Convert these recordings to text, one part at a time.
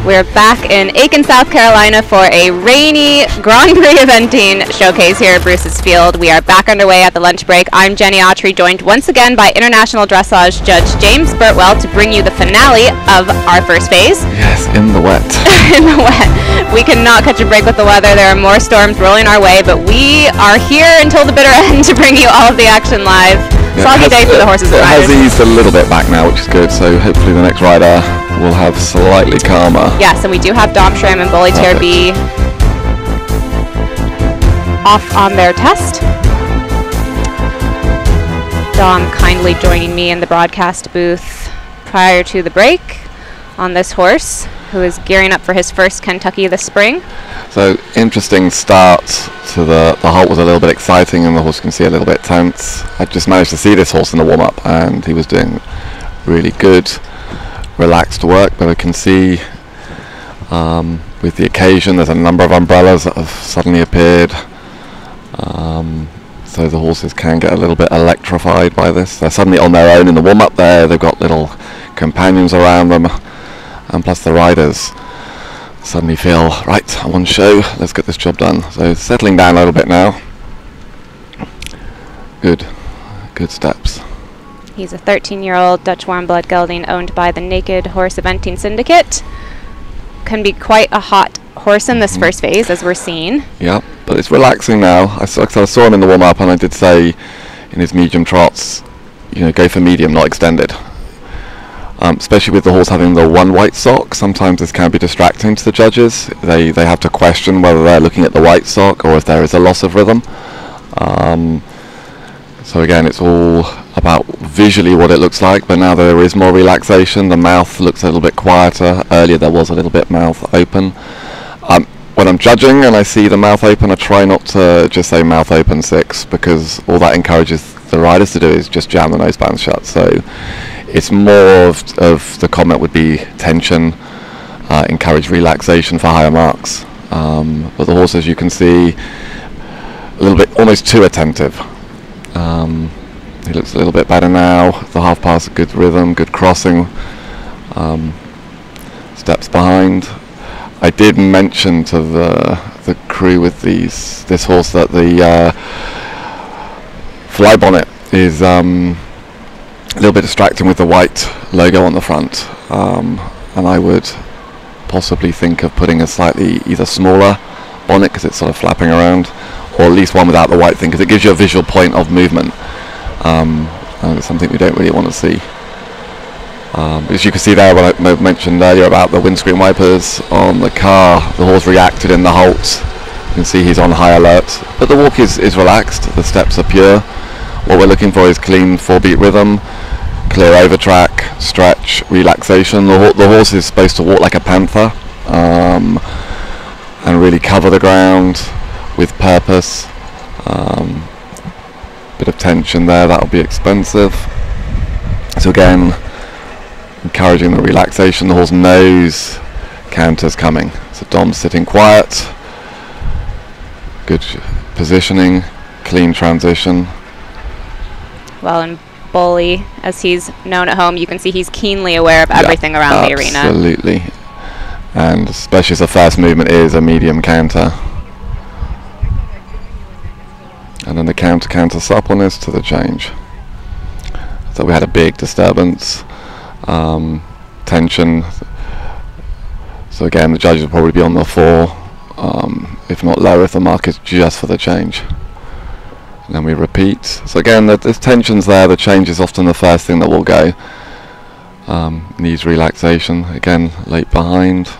We're back in Aiken, South Carolina for a rainy Grand Prix eventing showcase here at Bruce's Field. We are back underway at the lunch break. I'm Jenny Autry, joined once again by International Dressage Judge James Birtwell to bring you the finale of our first phase. Yes, in the wet. In the wet. We cannot catch a break with the weather. There are more storms rolling our way, but we are here until the bitter end to bring you all of the action live. Soggy day for the horses and riders. It has eased a little bit back now, which is good, so hopefully the next rider will have slightly calmer. Yes, and we do have Dom Schramm and Bully B off on their test. Dom kindly joining me in the broadcast booth prior to the break on this horse, who is gearing up for his first Kentucky this spring. So, interesting start to the halt was a little bit exciting, and the horse can see a little bit tense. I just managed to see this horse in the warm-up, and he was doing really good, relaxed work, but I can see with the occasion there's a number of umbrellas that have suddenly appeared. So the horses can get a little bit electrified by this. They're suddenly on their own in the warm-up there, they've got little companions around them, and plus the riders suddenly feel, right, I want to show, let's get this job done. So settling down a little bit now. Good steps. He's a 13-year-old Dutch warm blood gelding owned by the Naked Horse Eventing Syndicate. Can be quite a hot horse in this first phase, as we're seeing. Yeah, but it's relaxing now. I saw him in the warm-up, and I did say in his medium trots, go for medium, not extended. Especially with the horse having the one white sock, sometimes this can be distracting to the judges. They have to question whether they're looking at the white sock or if there is a loss of rhythm. So again, it's all about visually what it looks like, but now there is more relaxation. The mouth looks a little bit quieter. Earlier there was a little bit mouth open. When I'm judging and I see the mouth open, I try not to just say mouth open 6, because all that encourages the riders to do is just jam the nosebands shut. So it's more of the comment would be tension, encourage relaxation for higher marks. But the horse, as you can see, a little bit almost too attentive. He looks a little bit better now. The half pass, good rhythm, good crossing. Steps behind. I did mention to the crew with this horse that the fly bonnet is a little bit distracting with the white logo on the front, and I would possibly think of putting a slightly either smaller bonnet, because it's sort of flapping around, or at least one without the white thing, because it gives you a visual point of movement, and it's something we don't really want to see. As you can see there, what I mentioned earlier about the windscreen wipers on the car, the horse reacted in the halt. You can see he's on high alert, but the walk is relaxed, the steps are pure. What we're looking for is clean 4-beat rhythm, clear over track, stretch, relaxation. The horse is supposed to walk like a panther, and really cover the ground with purpose. Bit of tension there, that'll be expensive. So again, encouraging the relaxation. The horse knows canter's coming. So Dom's sitting quiet, good positioning, clean transition. Well, and Bully, as he's known at home, you can see he's keenly aware of everything around the arena. Absolutely. And especially as the first movement is a medium canter. And then the counter suppleness to the change. So we had a big disturbance, tension. So again, the judges will probably be on the 4, if not lower, if the mark is just for the change. And then we repeat. So again, there's tensions there. The change is often the first thing that will go. Needs relaxation. Again, late behind.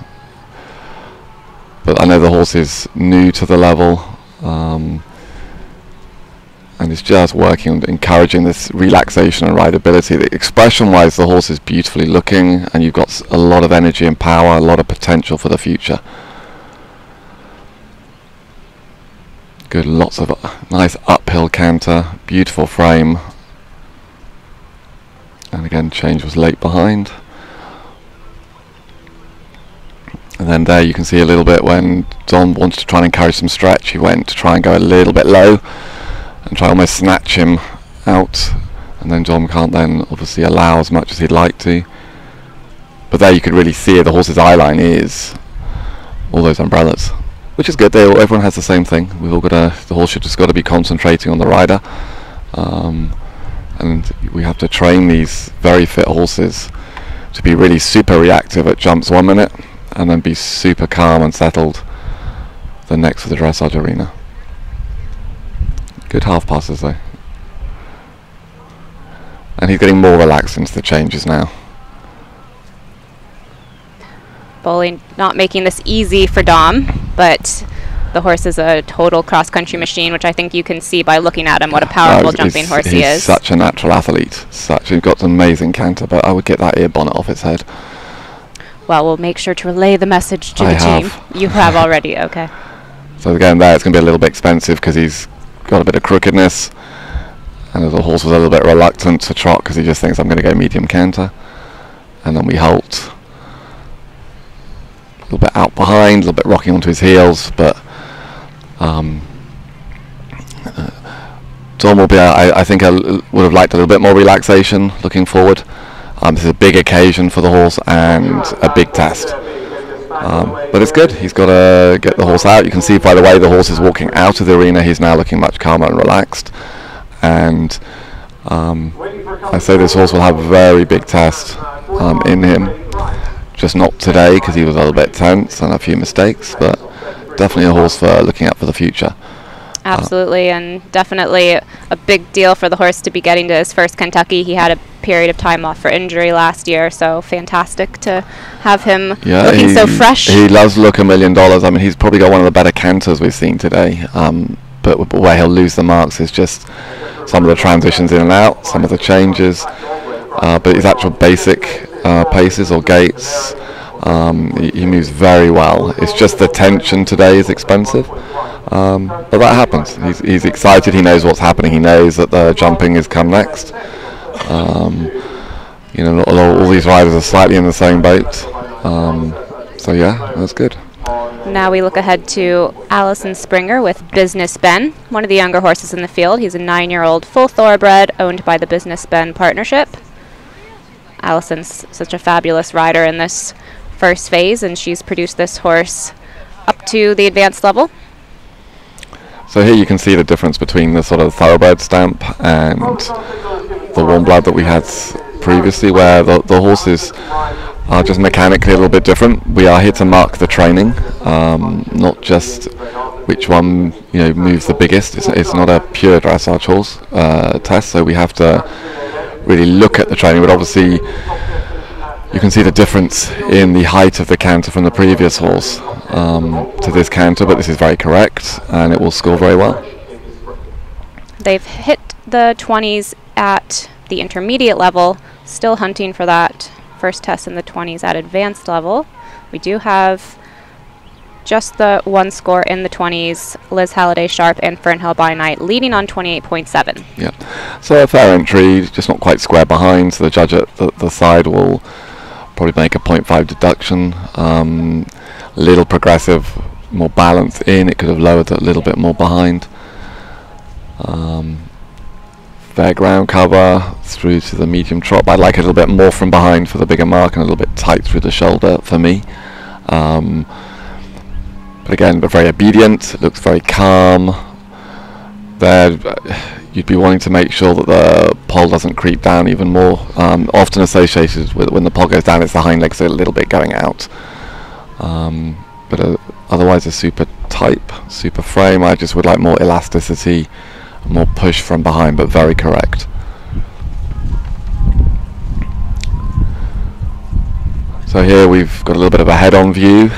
But I know the horse is new to the level, and it's just working on encouraging this relaxation and rideability. Expression-wise, the horse is beautifully looking, and you've got a lot of energy and power, a lot of potential for the future. Good, lots of nice uphill canter, beautiful frame. And again, change was late behind. And then there you can see a little bit when Don wanted to try and encourage some stretch, he went to try and go a little bit low and try almost snatch him out, and then John can't then obviously allow as much as he'd like to. but there you could really see it. The horse's eye line is all those umbrellas, which is good. Everyone has the same thing. We've all got the horse should just got to be concentrating on the rider, and we have to train these very fit horses to be really super reactive at jumps 1 minute, and then be super calm and settled the next for the dressage arena. Good half passes though. And he's getting more relaxed into the changes now. Bowley not making this easy for Dom, but the horse is a total cross-country machine, which I think you can see by looking at him what a powerful jumping horse he is. He's such a natural athlete. He's got an amazing canter, but I would get that ear bonnet off his head. Well, we'll make sure to relay the message to the team. You have already, okay. So again, there it's going to be a little bit expensive because he's got a bit of crookedness, and the horse was a little bit reluctant to trot because he just thinks I'm going to go medium canter, and then we halt. A little bit out behind, a little bit rocking onto his heels, but Dom will be, I think, would have liked a little bit more relaxation looking forward. This is a big occasion for the horse and a big test. But it's good. He's got to get the horse out. You can see by the way the horse is walking out of the arena, he's now looking much calmer and relaxed. And I say this horse will have a very big test in him. Just not today because he was a little bit tense and a few mistakes, but definitely a horse for looking at for the future. Absolutely, and definitely a big deal for the horse to be getting to his first Kentucky. He had a period of time off for injury last year, so fantastic to have him looking so fresh. He loves look $1 million. I mean, he's probably got one of the better canters we've seen today, but where he'll lose the marks is just some of the transitions in and out, some of the changes, but his actual basic paces or gaits, he moves very well. It's just the tension today is expensive, but that happens. He's excited, he knows what's happening, he knows that the jumping is come next. You know, all these riders are slightly in the same boat, so yeah, that's good. Now we look ahead to Allison Springer with Business Ben, one of the younger horses in the field. He's a 9-year-old full thoroughbred owned by the Business Ben partnership. Allison's such a fabulous rider in this first phase, and she's produced this horse up to the advanced level. So here you can see the difference between the sort of thoroughbred stamp and the warm blood that we had previously, where the horses are just mechanically a little bit different. We are here to mark the training, not just which one moves the biggest. It's not a pure dressage horse test, so we have to really look at the training, but obviously you can see the difference in the height of the canter from the previous horse to this canter, but this is very correct and it will score very well. They've hit the 20s at the intermediate level, still hunting for that first test in the 20s at advanced level. We do have just the one score in the 20s, Liz Halliday Sharp and Fernhill by Night leading on 28.7. Yeah, so a fair entry, just not quite square behind, so the judge at the side will probably make a 0.5 deduction. Little progressive, more balanced in, it could have lowered a little bit more behind. Fair ground cover through to the medium trot, but I'd like a little bit more from behind for the bigger mark and a little bit tight through the shoulder for me. But again, very obedient, looks very calm. There, you'd be wanting to make sure that the poll doesn't creep down even more. Often associated with when the poll goes down, it's the hind legs a little bit going out. But otherwise a super type, super frame. I just would like more elasticity, more push from behind, but very correct. So here we've got a little bit of a head-on view.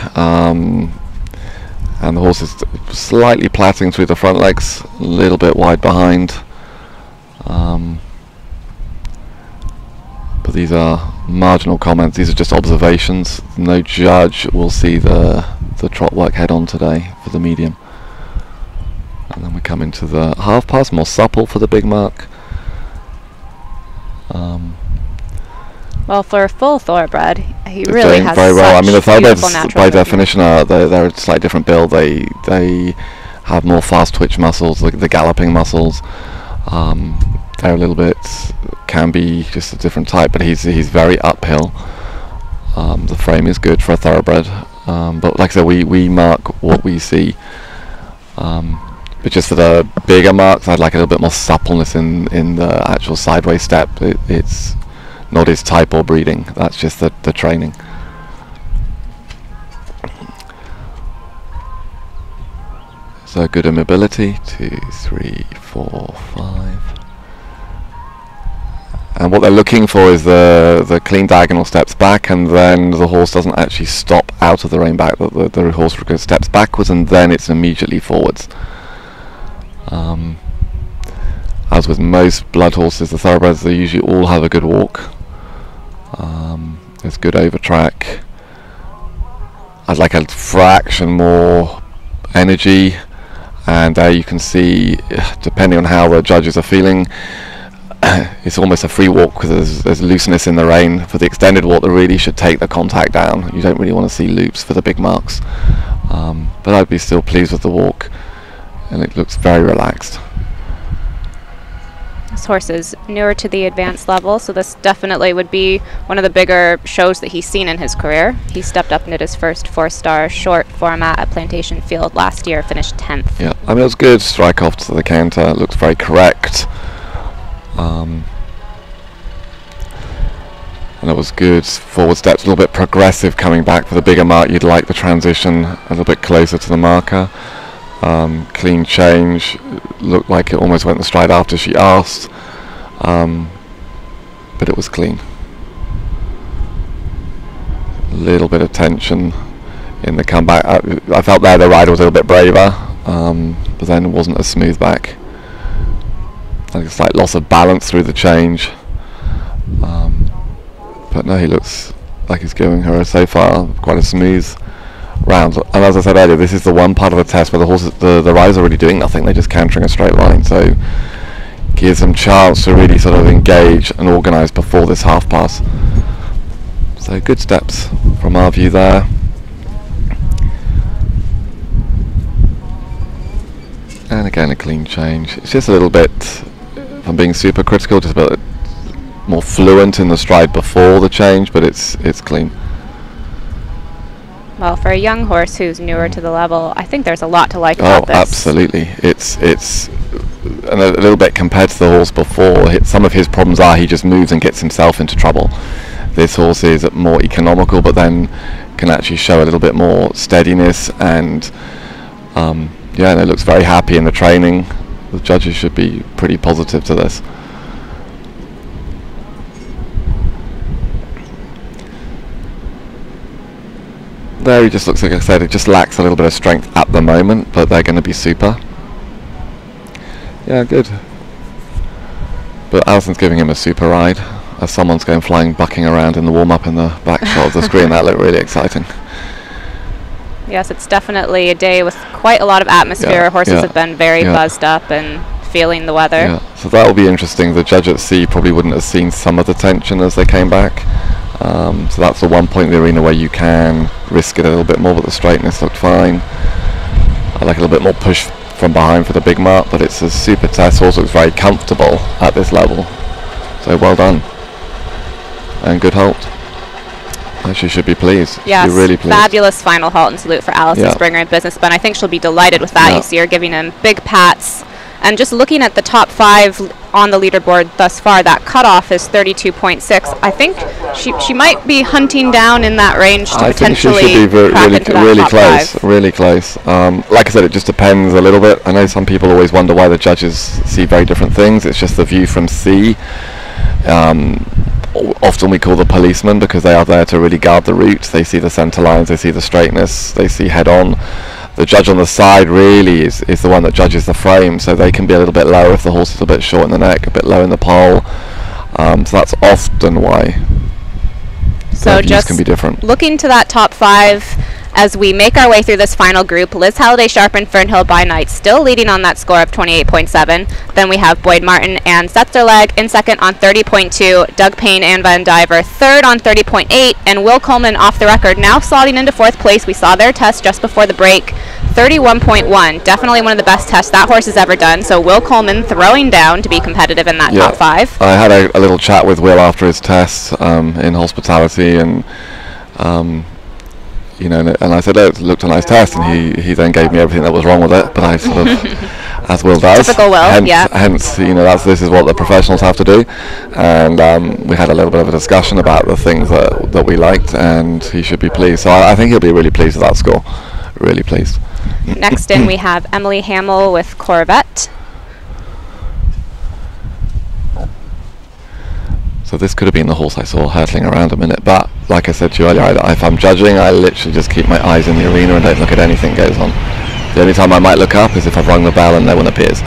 And the horse is slightly platting through the front legs, a little bit wide behind. But these are marginal comments, these are just observations. No judge will see the trot work head on today for the medium. And then we come into the half pass, more supple for the big mark. Well, for a full thoroughbred, he They're really doing has very well. I mean, the thoroughbreds, by movement. definition, they're a slightly different build. They have more fast twitch muscles, the galloping muscles. They're a little bit, can be just a different type, but he's very uphill. The frame is good for a thoroughbred, but like I said, we mark what we see. But just for the bigger marks, I'd like a little bit more suppleness in the actual sideways step. It's not his type or breeding. That's just the training. So good immobility, 2, 3, 4, 5. And what they're looking for is the clean diagonal steps back, and then the horse doesn't actually stop out of the rein back. The horse steps backwards and then it's immediately forwards. As with most blood horses, the thoroughbreds, they usually all have a good walk. There's good over track. I'd like a fraction more energy, and there you can see, depending on how the judges are feeling, it's almost a free walk because there's looseness in the rein. For the extended walk, they really should take the contact down. You don't really want to see loops for the big marks. But I'd be still pleased with the walk, and it looks very relaxed. This horse is newer to the advanced level, so this definitely would be one of the bigger shows that he's seen in his career. He stepped up and did his first 4-star short format at Plantation Field last year, finished 10th. Yeah, I mean, it was good strike off to the canter. It looks very correct. And it was good forward steps, a little bit progressive coming back for the bigger mark. You'd like the transition a little bit closer to the marker. Clean change, looked like it almost went the stride after she asked, but it was clean. A little bit of tension in the comeback. I felt there the rider was a little bit braver, but then it wasn't as smooth back. Like a slight loss of balance through the change, but no, he looks like he's giving her so far quite a smooth round. And as I said earlier, this is the one part of the test where the horses, the riders are already doing nothing. They're just cantering a straight line, so gives them chance to really sort of engage and organise before this half pass. So good steps from our view there. And again, a clean change. It's just a little bit, if I'm being super critical, just a bit more fluent in the stride before the change, but it's clean. Well, for a young horse who's newer to the level, I think there's a lot to like about this. Absolutely. It's and a little bit compared to the horse before. Some of his problems are he just moves and gets himself into trouble. This horse is more economical, but then can actually show a little bit more steadiness, and yeah, and it looks very happy in the training. The judges should be pretty positive to this. There he just looks, like I said, it just lacks a little bit of strength at the moment, but they're going to be super. Yeah, good. But Alison's giving him a super ride as someone's going flying, bucking around in the warm-up in the back shot of the screen. That looked really exciting. Yes, it's definitely a day with quite a lot of atmosphere. Yeah, Horses have been very buzzed up and feeling the weather. Yeah, so that will be interesting. The judge at sea probably wouldn't have seen some of the tension as they came back. So that's the one point in the arena where you can risk it a little bit more, but the straightness looked fine. I like a little bit more push from behind for the big mark, but it's a super test. Horse looks very comfortable at this level. So well done. And good halt. She should be pleased. Yes, be really pleased. Fabulous final halt and salute for Alison Springer in Business Ben. I think she'll be delighted with that. You see her giving him big pats. And just looking at the top 5 on the leaderboard thus far, that cutoff is 32.6. I think she might be hunting down in that range to potentially I think she should be really close. 5. Really close. Like I said, it just depends a little bit. I know some people always wonder why the judges see very different things. It's just the view from sea. Often we call the policemen because they are there to really guard the route. They see the centre lines, they see the straightness, they see head on. The judge on the side really is the one that judges the frame, so they can be a little bit low if the horse is a bit short in the neck, a bit low in the poll. So that's often why so just can be different. Looking to that top 5 as we make our way through this final group. Liz Halliday Sharp and Fernhill by Night still leading on that score of 28.7. Then we have Boyd Martin and Setzerleg in second on 30.2. Doug Payne and Van Diver third on 30.8. And Will Coleman off the record now slotting into 4th place. We saw their test just before the break. 31.1. Definitely one of the best tests that horse has ever done. So Will Coleman throwing down to be competitive in that top 5. I had a little chat with Will after his tests in hospitality, and You know, and I said, oh, it looked a nice test, and he then gave me everything that was wrong with it, but I sort of, as Will does, typical Will, hence, you know, this is what the professionals have to do, and we had a little bit of a discussion about the things that we liked, and he should be pleased. So I think he'll be really pleased with that score, really pleased. Next in we have Emily Hamill with Corvette. So this could have been the horse I saw hurtling around a minute, but like I said to you earlier, if I'm judging, I literally just keep my eyes in the arena and don't look at anything goes on. The only time I might look up is if I've rung the bell and no one appears.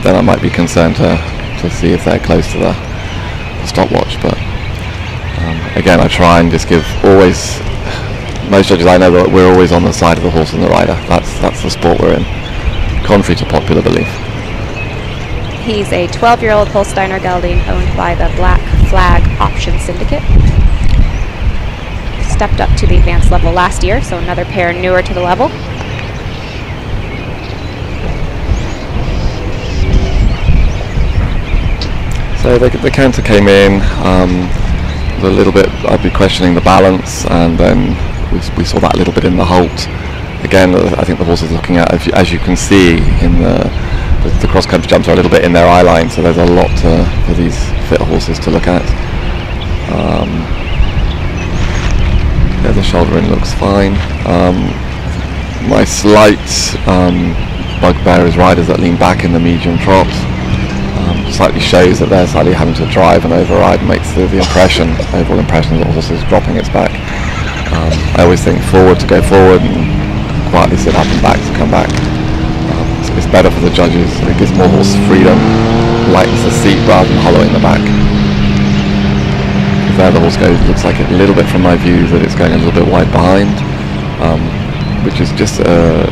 Then I might be concerned to see if they're close to the stopwatch. But again, I try and just give always. Most judges I know that we're always on the side of the horse and the rider. That's the sport we're in, contrary to popular belief. He's a 12-year-old Holsteiner gelding owned by the Black Flag Option Syndicate. Stepped up to the advanced level last year, so another pair newer to the level. So the canter came in a little bit. I'd be questioning the balance, and then we saw that a little bit in the halt. Again, I think the horse is looking at, as you can see in the cross-country jumps are a little bit in their eye line, so there's a lot for these fit horses to look at. Yeah, the shouldering looks fine. My slight bugbear is riders that lean back in the medium trot. Slightly shows that they're slightly having to drive and override, makes the overall impression that the horse is dropping its back. I always think forward to go forward and quietly sit up and back to come back. It's better for the judges. It gives more horse freedom, lightens the seat rather than hollowing the back. There the horse goes, looks like a little bit from my view that it's going a little bit wide behind, which is just a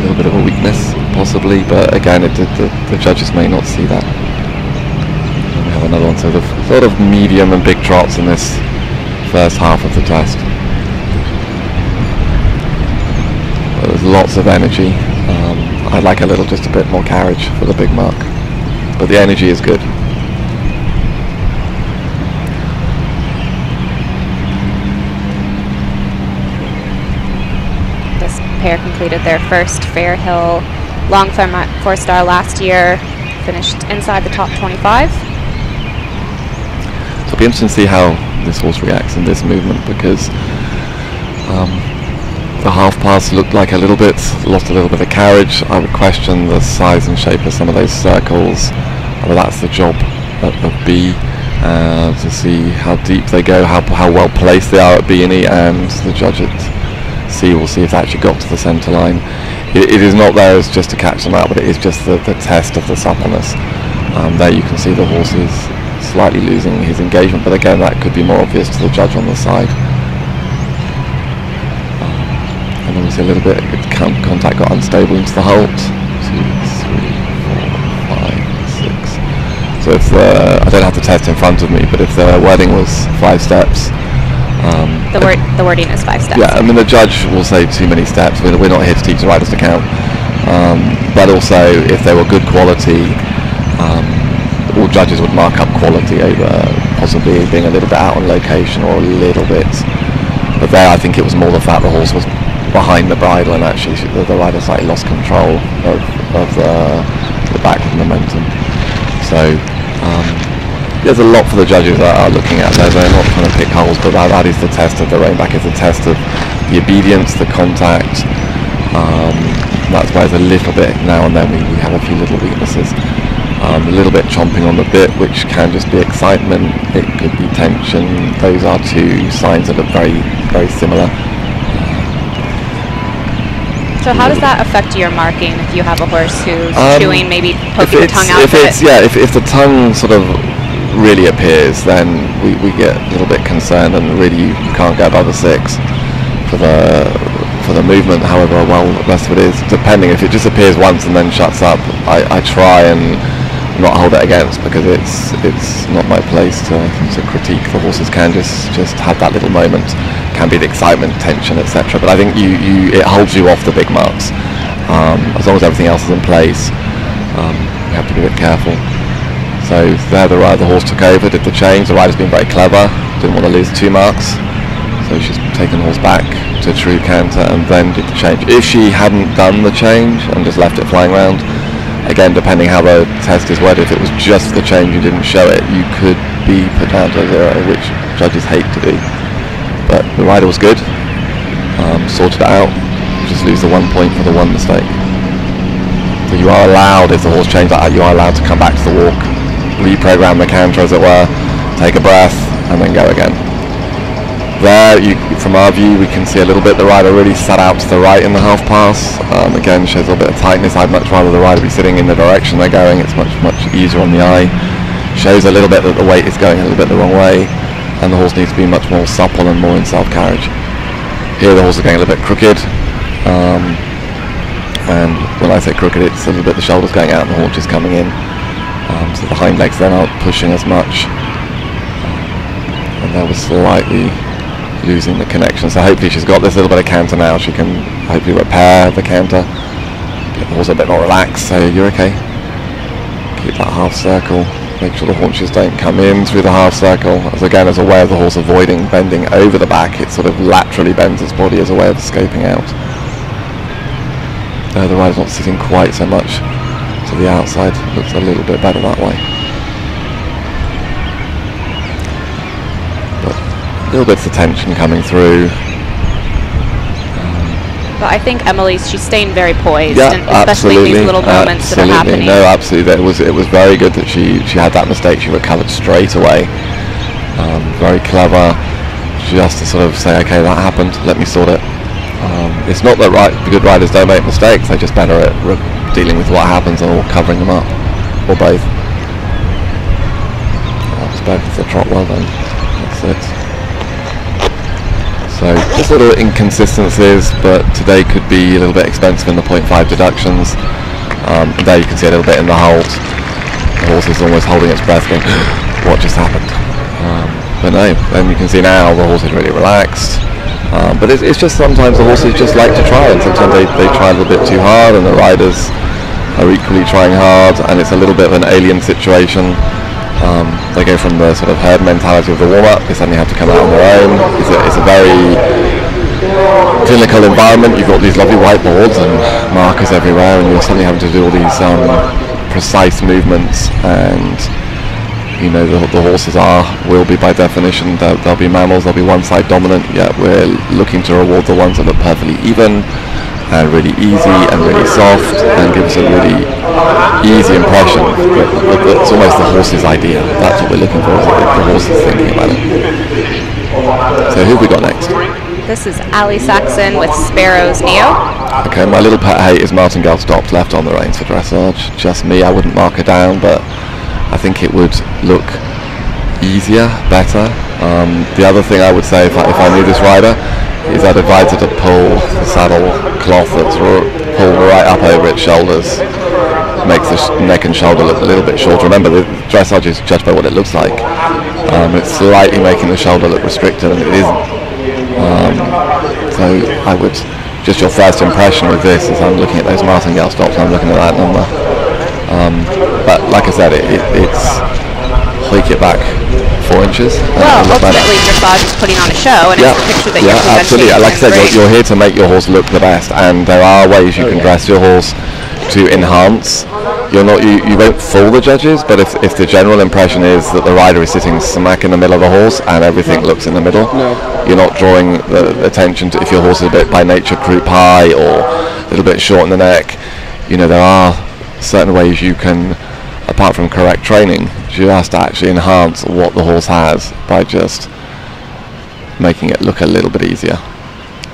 little bit of a weakness possibly, but again the judges may not see that. And we have another one, so the sort of medium and big trots in this first half of the test. There's lots of energy. I'd like just a bit more carriage for the big mark, but the energy is good. This pair completed their first Fairhill Long 4-star last year, finished inside the top 25. So it'll be interesting to see how this horse reacts in this movement, because the half pass looked like lost a little bit of carriage. I would question the size and shape of some of those circles, but that's the job of B, to see how deep they go, how well placed they are at B and E, and the judge at C will see if they actually got to the centre line. It is not there as just to catch them out, but it is just the test of the suppleness. There you can see the horse is slightly losing his engagement, but again that could be more obvious to the judge on the side. And then we see a little bit of contact got unstable into the halt. 2, 3, 4, 5, 6. So if I don't have the test in front of me, but if the wording was 5 steps. The wording is 5 steps. Yeah, I mean the judge will say too many steps. We're not here to teach the riders to count. But also, if they were good quality, all judges would mark up quality over possibly being a little bit out on location or a little bit. But there, I think it was more the fact the horse was behind the bridle, and actually the rider slightly lost control of the backward momentum. So there's a lot for the judges that are looking at there. They're not trying to pick holes, but that is the test of the rein back. It's a test of the obedience, the contact. That's why there's a little bit now and then we have a few little weaknesses. A little bit chomping on the bit, which can just be excitement. It could be tension. Those are two signs that are very, very similar. So how does that affect your marking if you have a horse who's chewing, maybe poking the tongue out of it? If the tongue sort of really appears, then we get a little bit concerned, and really you can't go above a 6 for the movement, however well the rest of it is. Depending, if it just appears once and then shuts up, I try and not hold it against, because it's not my place to critique. The horses can just have that little moment, can be the excitement, tension, etc. But I think it holds you off the big marks. As long as everything else is in place, you have to be a bit careful. So there the horse took over, did the change. The rider's been very clever, didn't want to lose 2 marks. So she's taken the horse back to true canter and then did the change. If she hadn't done the change and just left it flying around, again, depending how the test is worded, if it was just the change, you didn't show it, you could be put down to 0, which judges hate to do. But the rider was good, sorted it out, just lose the 1 point for the one mistake. So you are allowed, if the horse changed like that, you are allowed to come back to the walk, reprogram the canter as it were, take a breath, and then go again. There, from our view, we can see a little bit the rider really sat out to the right in the half pass. Again, shows a little bit of tightness. I'd much rather the rider be sitting in the direction they're going. It's much easier on the eye. Shows a little bit that the weight is going a little bit the wrong way, and the horse needs to be much more supple and more in self-carriage. Here the horse is going a little bit crooked, and when I say crooked, it's a little bit the shoulders going out and the haunch is coming in. So the hind legs then aren't pushing as much, and that was slightly losing the connection. So hopefully she's got this little bit of canter now. She can hopefully repair the canter, get the horse a bit more relaxed. So you're okay. Keep that half circle. Make sure the haunches don't come in through the half circle. As again, as a way of the horse avoiding bending over the back, it sort of laterally bends its body as a way of escaping out. The rider's not sitting quite so much to the outside. Looks a little bit better that way. A little bit of tension coming through. But I think she's staying very poised, Yeah, and especially in these little moments that are happening. No, absolutely. It was very good that she had that mistake. She recovered straight away. Very clever, just to sort of say, okay, that happened. Let me sort it. It's not that good riders don't make mistakes. They're just better at dealing with what happens or covering them up, or both. That's both the trot. Well done. That's it. So just little inconsistencies, but today could be a little bit expensive in the 0.5 deductions. There you can see a little bit in the hold. The horse is almost holding its breath going, what just happened? But no, then you can see now the horse is really relaxed. But it's just sometimes the horses just like to try, and sometimes they try a little bit too hard and the riders are equally trying hard, and it's a little bit of an alien situation. They go from the sort of herd mentality of the warm-up, they suddenly have to come out on their own. It's a very clinical environment. You've got these lovely whiteboards and markers everywhere, and you're suddenly having to do all these precise movements, and you know the horses will be by definition, they'll be mammals, they'll be one side dominant, yet we're looking to reward the ones that look perfectly even and really easy and really soft and give us a really easy impression. It's almost the horse's idea. That's what we're looking for, is the horse is thinking about it. So who have we got next? This is Ali Saxon with Sparrow's Neo. Okay, my little pet hate is Martingale stopped left on the reins for dressage. Just me, I wouldn't mark her down, but I think it would look easier, better. The other thing I would say if I knew this rider is I'd advise her to pull the saddle cloth that's pulled right up over its shoulders. Makes the neck and shoulder look a little bit shorter. Remember, the dressage is judged by what it looks like. It's slightly making the shoulder look restricted, and it isn't. So I would, just your first impression with this is I'm looking at those martingale stops and I'm looking at that number. But like I said, it's hike it back 4 inches. Well, ultimately dressage is putting on a show, and it's the picture that you're presenting. Absolutely. Like I said, you're here to make your horse look the best, and there are ways you can dress your horse to enhance. You won't fool the judges, but if the general impression is that the rider is sitting smack in the middle of the horse and everything looks in the middle, you're not drawing the attention to if your horse is a bit by nature croup high or a little bit short in the neck. There are certain ways you can, apart from correct training, just actually enhance what the horse has by just making it look a little bit easier.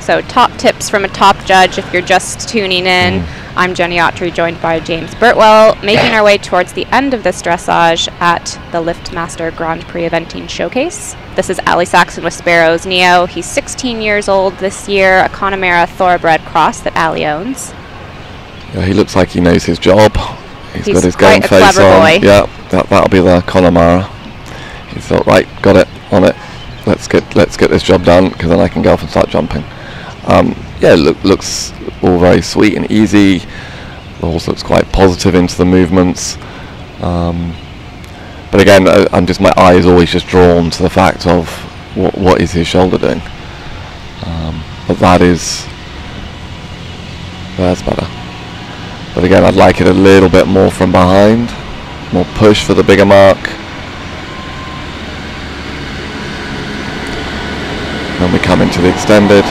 So top tips from a top judge if you're just tuning in. I'm Jenny Autry, joined by James Birtwell, making our way towards the end of this dressage at the Liftmaster Grand Prix Eventing Showcase. This is Ali Saxon with Sparrow's Neo. He's 16 years old this year, a Connemara thoroughbred cross that Ali owns. Yeah, he looks like he knows his job. He's got his quite game a face clever on. boy. Yeah, that'll be the Connemara. He thought, right, got it, on it. Let's get this job done, because then I can go off and start jumping. Yeah, looks all very sweet and easy. The horse looks quite positive into the movements. But again, my eye is always just drawn to the fact of what is his shoulder doing. but that's better. But again, I'd like it a little bit more from behind, more push for the bigger mark. Then we come into the extended.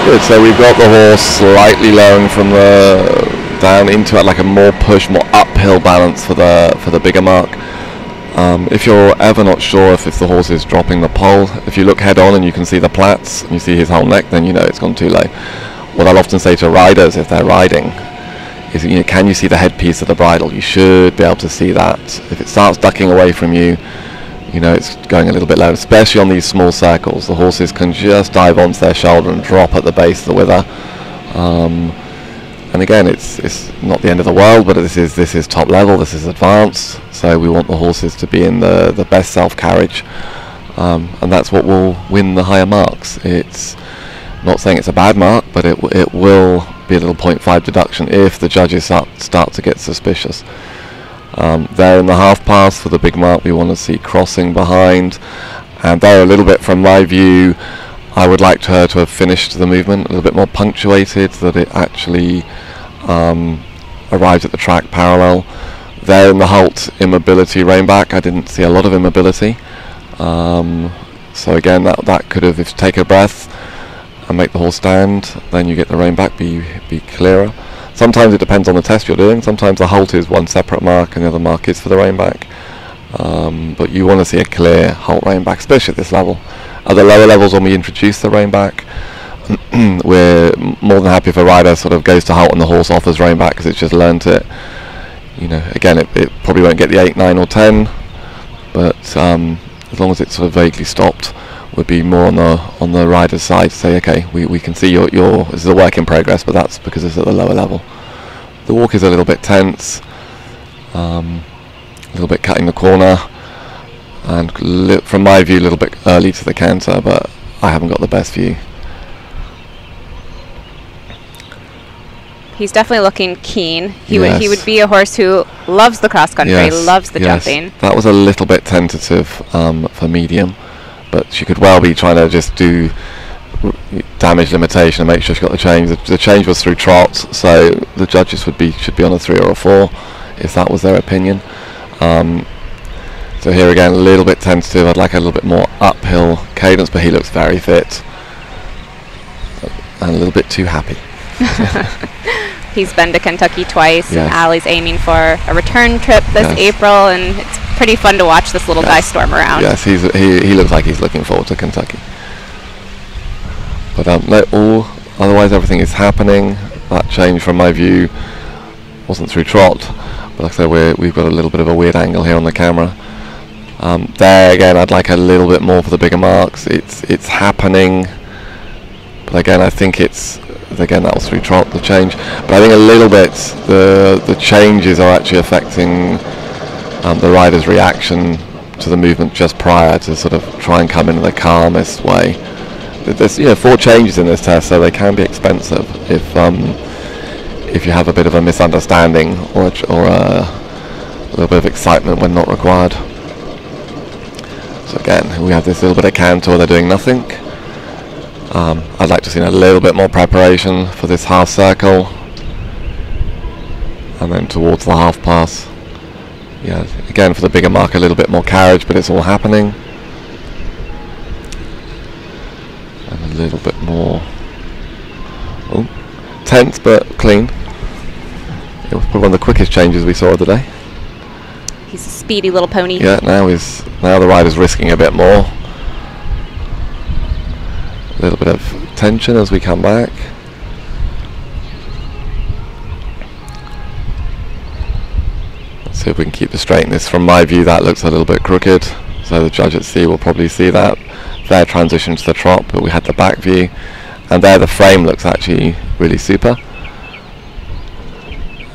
Good, so we've got the horse slightly lowering from the down into it, like a more push, more uphill balance for the bigger mark. If you're ever not sure if the horse is dropping the pole, if you look head on and you can see the plaits and you see his whole neck, then you know it's gone too low. What I'll often say to riders if they're riding is, you know, can you see the headpiece of the bridle? You should be able to see that. If it starts ducking away from you, you know it's going a little bit low, especially on these small circles. The horses can just dive onto their shoulder and drop at the base of the wither. And again, it's not the end of the world, but this is top level, this is advanced, so we want the horses to be in the best self-carriage, and that's what will win the higher marks. It's not saying it's a bad mark, but it will be a little 0.5 deduction if the judges start to get suspicious. There in the half pass for the big mark, we want to see crossing behind, and there a little bit from my view, I would like her to have finished the movement a little bit more punctuated, that it actually arrives at the track parallel. There in the halt, immobility, rein back, I didn't see a lot of immobility. So again, that could have, if you take a breath and make the horse stand, then you get the rein back, be clearer. Sometimes it depends on the test you're doing. Sometimes the halt is one separate mark and the other mark is for the rein back. But you want to see a clear halt rein back, especially at this level. At the lower levels, when we introduce the rein back, we're more than happy if a rider sort of goes to halt and the horse offers rein back because it's just learnt it. You know, again, it probably won't get the 8, 9 or 10, but as long as it's sort of vaguely stopped, would be more on the rider's side to say, okay, we can see your this is a work in progress, but that's because it's at the lower level. The walk is a little bit tense, a little bit cutting the corner, and from my view a little bit early to the canter, but I haven't got the best view. He's definitely looking keen. He Yes. would be a horse who loves the cross country, Yes, loves the yes. jumping. That was a little bit tentative for medium, but she could well be trying to just do damage limitation and make sure she got the change. The change was through trot, so the judges should be on a 3 or a 4 if that was their opinion. So here again, a little bit tentative. I'd like a little bit more uphill cadence, but he looks very fit and a little bit too happy. He's been to Kentucky twice, Yes. and Allie's aiming for a return trip this Yes. April, and it's pretty fun to watch this little guy Yes. storm around. Yes, he looks like he's looking forward to Kentucky. But otherwise everything is happening. That change from my view wasn't through trot, but like I said, we've got a little bit of a weird angle here on the camera. There again, I'd like a little bit more for the bigger marks. It's happening, but again, I think that was through trot, the change. But I think a little bit the changes are actually affecting the rider's reaction to the movement just prior, to sort of try and come in the calmest way. There's 4 changes in this test, so they can be expensive if you have a bit of a misunderstanding or a little bit of excitement when not required. So again, we have this little bit of canter where they're doing nothing. I'd like to see a little bit more preparation for this half circle, and then towards the half pass. Yeah, again for the bigger mark, a little bit more carriage, but it's all happening. And a little bit more tense but clean. It was probably one of the quickest changes we saw of the day. He's a speedy little pony. Yeah, now the rider's risking a bit more. A little bit of tension as we come back. Let's see if we can keep the straightness. From my view, that looks a little bit crooked, so the judge at sea will probably see that. There, transition to the trot, but we had the back view, and there the frame looks actually really super.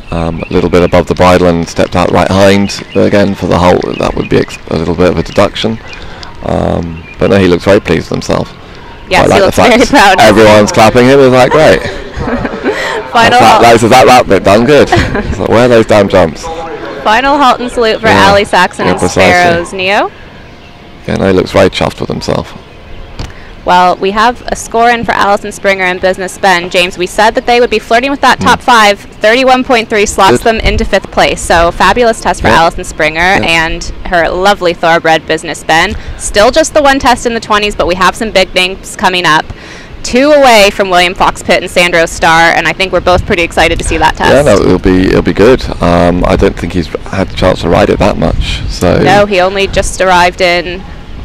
A little bit above the bridle and stepped out right hind. Again, for the halt, that would be a little bit of a deduction. But no, he looks very pleased with himself. Yes, he looks very proud. Everyone's clapping him. It's like, great. Final halt. That bit done good. So where are those damn jumps? Final halt and salute for Allie Saxon and precisely. Sparrows Neo. Yeah, no, he looks very chuffed with himself. Well, we have a score in for Allison Springer and Business Ben. James, we said that they would be flirting with that top 5. 31.3 slots them into 5th place. So fabulous test for Allison Springer and her lovely thoroughbred Business Ben. Still just the one test in the 20s, but we have some big names coming up. 2 away from William Fox Pitt and Sandro Starr, and I think we're both pretty excited to see that test. Yeah, no, it'll be good. I don't think he's had the chance to ride it that much. So no, he only just arrived in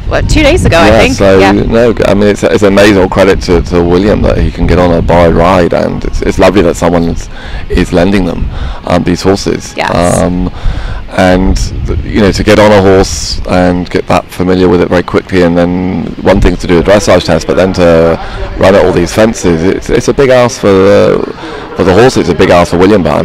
2 days ago, I think. So no, I mean it's amazing. Credit to William that he can get on a borrowed ride, and it's lovely that someone is lending them these horses. Yes. And to get on a horse and get that familiar with it very quickly, and then one thing to do a dressage test, but then to run at all these fences, it's a big ask for the horse. It's a big ask for William, but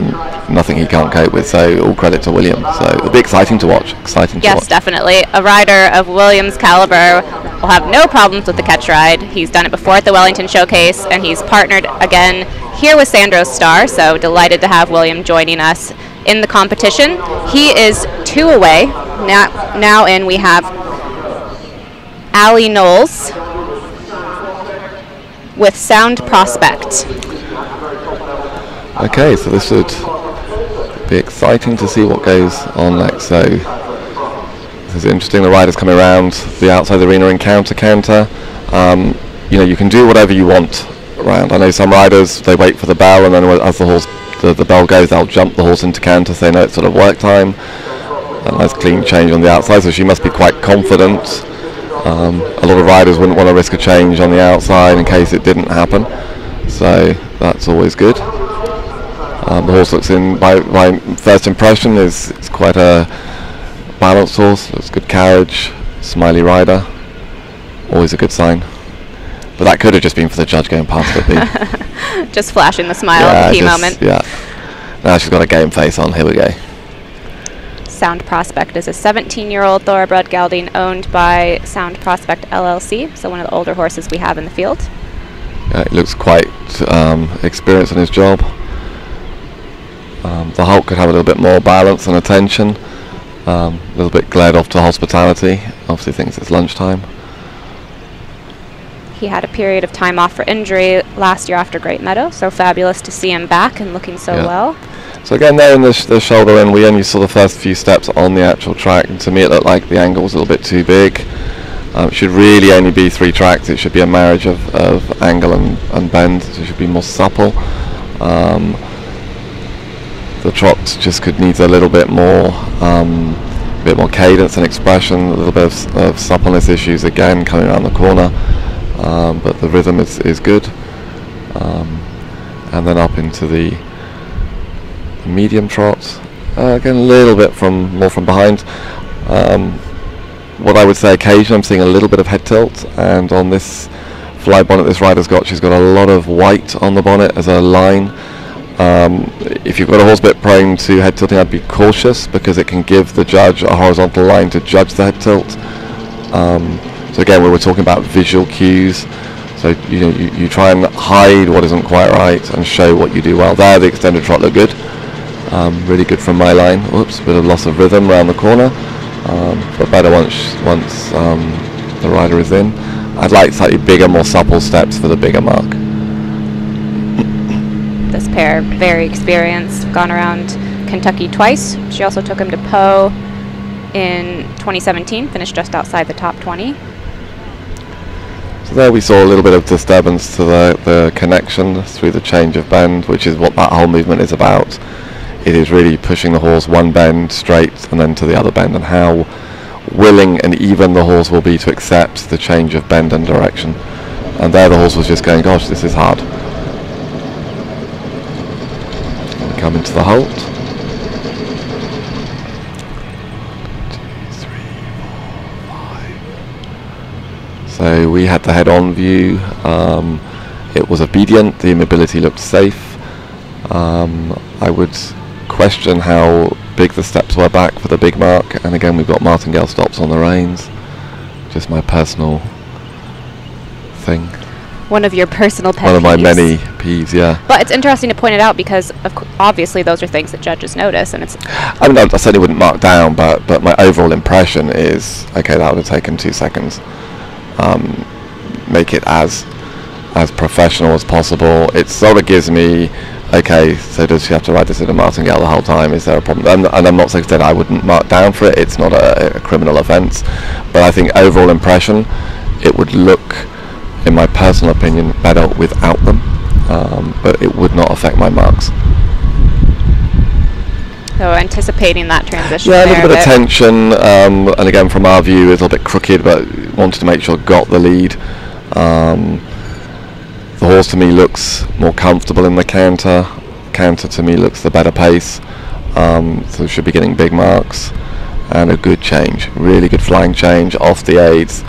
nothing he can't cope with. So all credit to William. So it'll be exciting to watch. Yes, definitely. A rider of William's caliber will have no problems with the catch ride. He's done it before at the Wellington Showcase, and he's partnered again here with Sandro Starr. So delighted to have William joining us in the competition. He is 2 away. Now in we have Allie Knowles with Sound Prospect. Okay, so this should be exciting to see what goes on next. So this is interesting. The riders coming around the outside the arena in counter. You can do whatever you want around. I know some riders, they wait for the bell, and then as the bell goes, they'll jump the horse into canter, so they know it's sort of work time. A nice clean change on the outside, so she must be quite confident. A lot of riders wouldn't want to risk a change on the outside in case it didn't happen, so that's always good. The horse looks in, by first impression, is quite a balanced horse. Looks good carriage, smiley rider, always a good sign. But that could have just been for the judge going past it. Just flashing the smile at the key moment. Yeah. Now she's got a game face on. Here we go. Sound Prospect is a 17-year-old thoroughbred gelding owned by Sound Prospect LLC, so one of the older horses we have in the field. Yeah, he looks quite experienced in his job. The Hulk could have a little bit more balance and attention. A little bit glared off to hospitality. Obviously thinks it's lunchtime. He had a period of time off for injury last year after Great Meadow, so fabulous to see him back and looking so well. So again, there in the shoulder end, we only saw the first few steps on the actual track, and to me it looked like the angle was a little bit too big. It should really only be 3 tracks. It should be a marriage of angle and bend, so it should be more supple. The trot just could need a little bit more cadence and expression, a little bit of suppleness issues again coming around the corner. But the rhythm is good, and then up into the medium trot, again a little bit more from behind. What I would say occasionally I'm seeing a little bit of head tilt, and on this fly bonnet this rider's got, she's got a lot of white on the bonnet as a line. If you've got a horse a bit prone to head tilting, I'd be cautious, because it can give the judge a horizontal line to judge the head tilt. So again, we were talking about visual cues. So you try and hide what isn't quite right and show what you do well. There, the extended trot looked good, really good from my line. Oops, bit of loss of rhythm around the corner, but better once the rider is in. I'd like slightly bigger, more supple steps for the bigger mark. This pair, very experienced, gone around Kentucky twice. She also took him to Poe in 2017, finished just outside the top 20. So there we saw a little bit of disturbance to the connection through the change of bend, which is what that whole movement is about. It is really pushing the horse one bend straight and then to the other bend, and how willing and even the horse will be to accept the change of bend and direction. And there the horse was just going, gosh, this is hard. And we come into the halt. 2, 3, 4, 5. So we had the head-on view. It was obedient. The immobility looked safe. I would question how big the steps were back for the big mark, and again we've got martingale stops on the reins. Just my personal thing. One of your personal pet peeves. One of my many peeves, yeah. But it's interesting to point it out, because obviously those are things that judges notice, and it's... I mean, I certainly wouldn't mark down, but my overall impression is, okay, that would have taken 2 seconds. make it as professional as possible. It sort of gives me, okay, so does she have to ride this in a martingale the whole time? Is there a problem? And I'm not saying that I wouldn't mark down for it. It's not a criminal offence, but I think overall impression, it would look, in my personal opinion, better without them, but it would not affect my marks. So anticipating that transition. Yeah, a little bit of tension, and again from our view, it's a little bit crooked, but wanted to make sure got the lead. The horse to me looks more comfortable in the canter. Canter to me looks the better pace, so should be getting big marks, and a good change, really good flying change off the aids.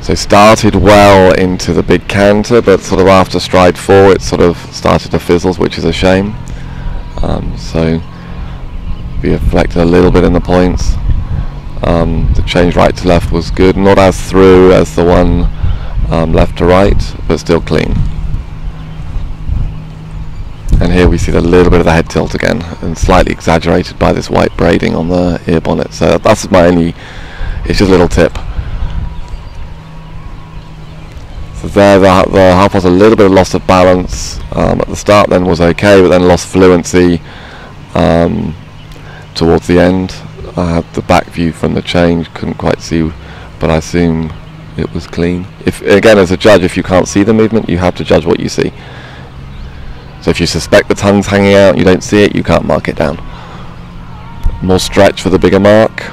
So started well into the big canter, but sort of after stride 4 it sort of started to fizzle, which is a shame. So we reflected a little bit in the points. The change right to left was good, not as through as the one left to right, but still clean. And here we see a little bit of the head tilt again, and slightly exaggerated by this white braiding on the ear bonnet. So that's my only, it's just a little tip. So there the half was a little bit of loss of balance. At the start then was okay, but then lost fluency towards the end. I had the back view from the change, couldn't quite see, but I assume it was clean. If again, as a judge, if you can't see the movement, you have to judge what you see. So if you suspect the tongue's hanging out, you don't see it, you can't mark it down. More stretch for the bigger mark.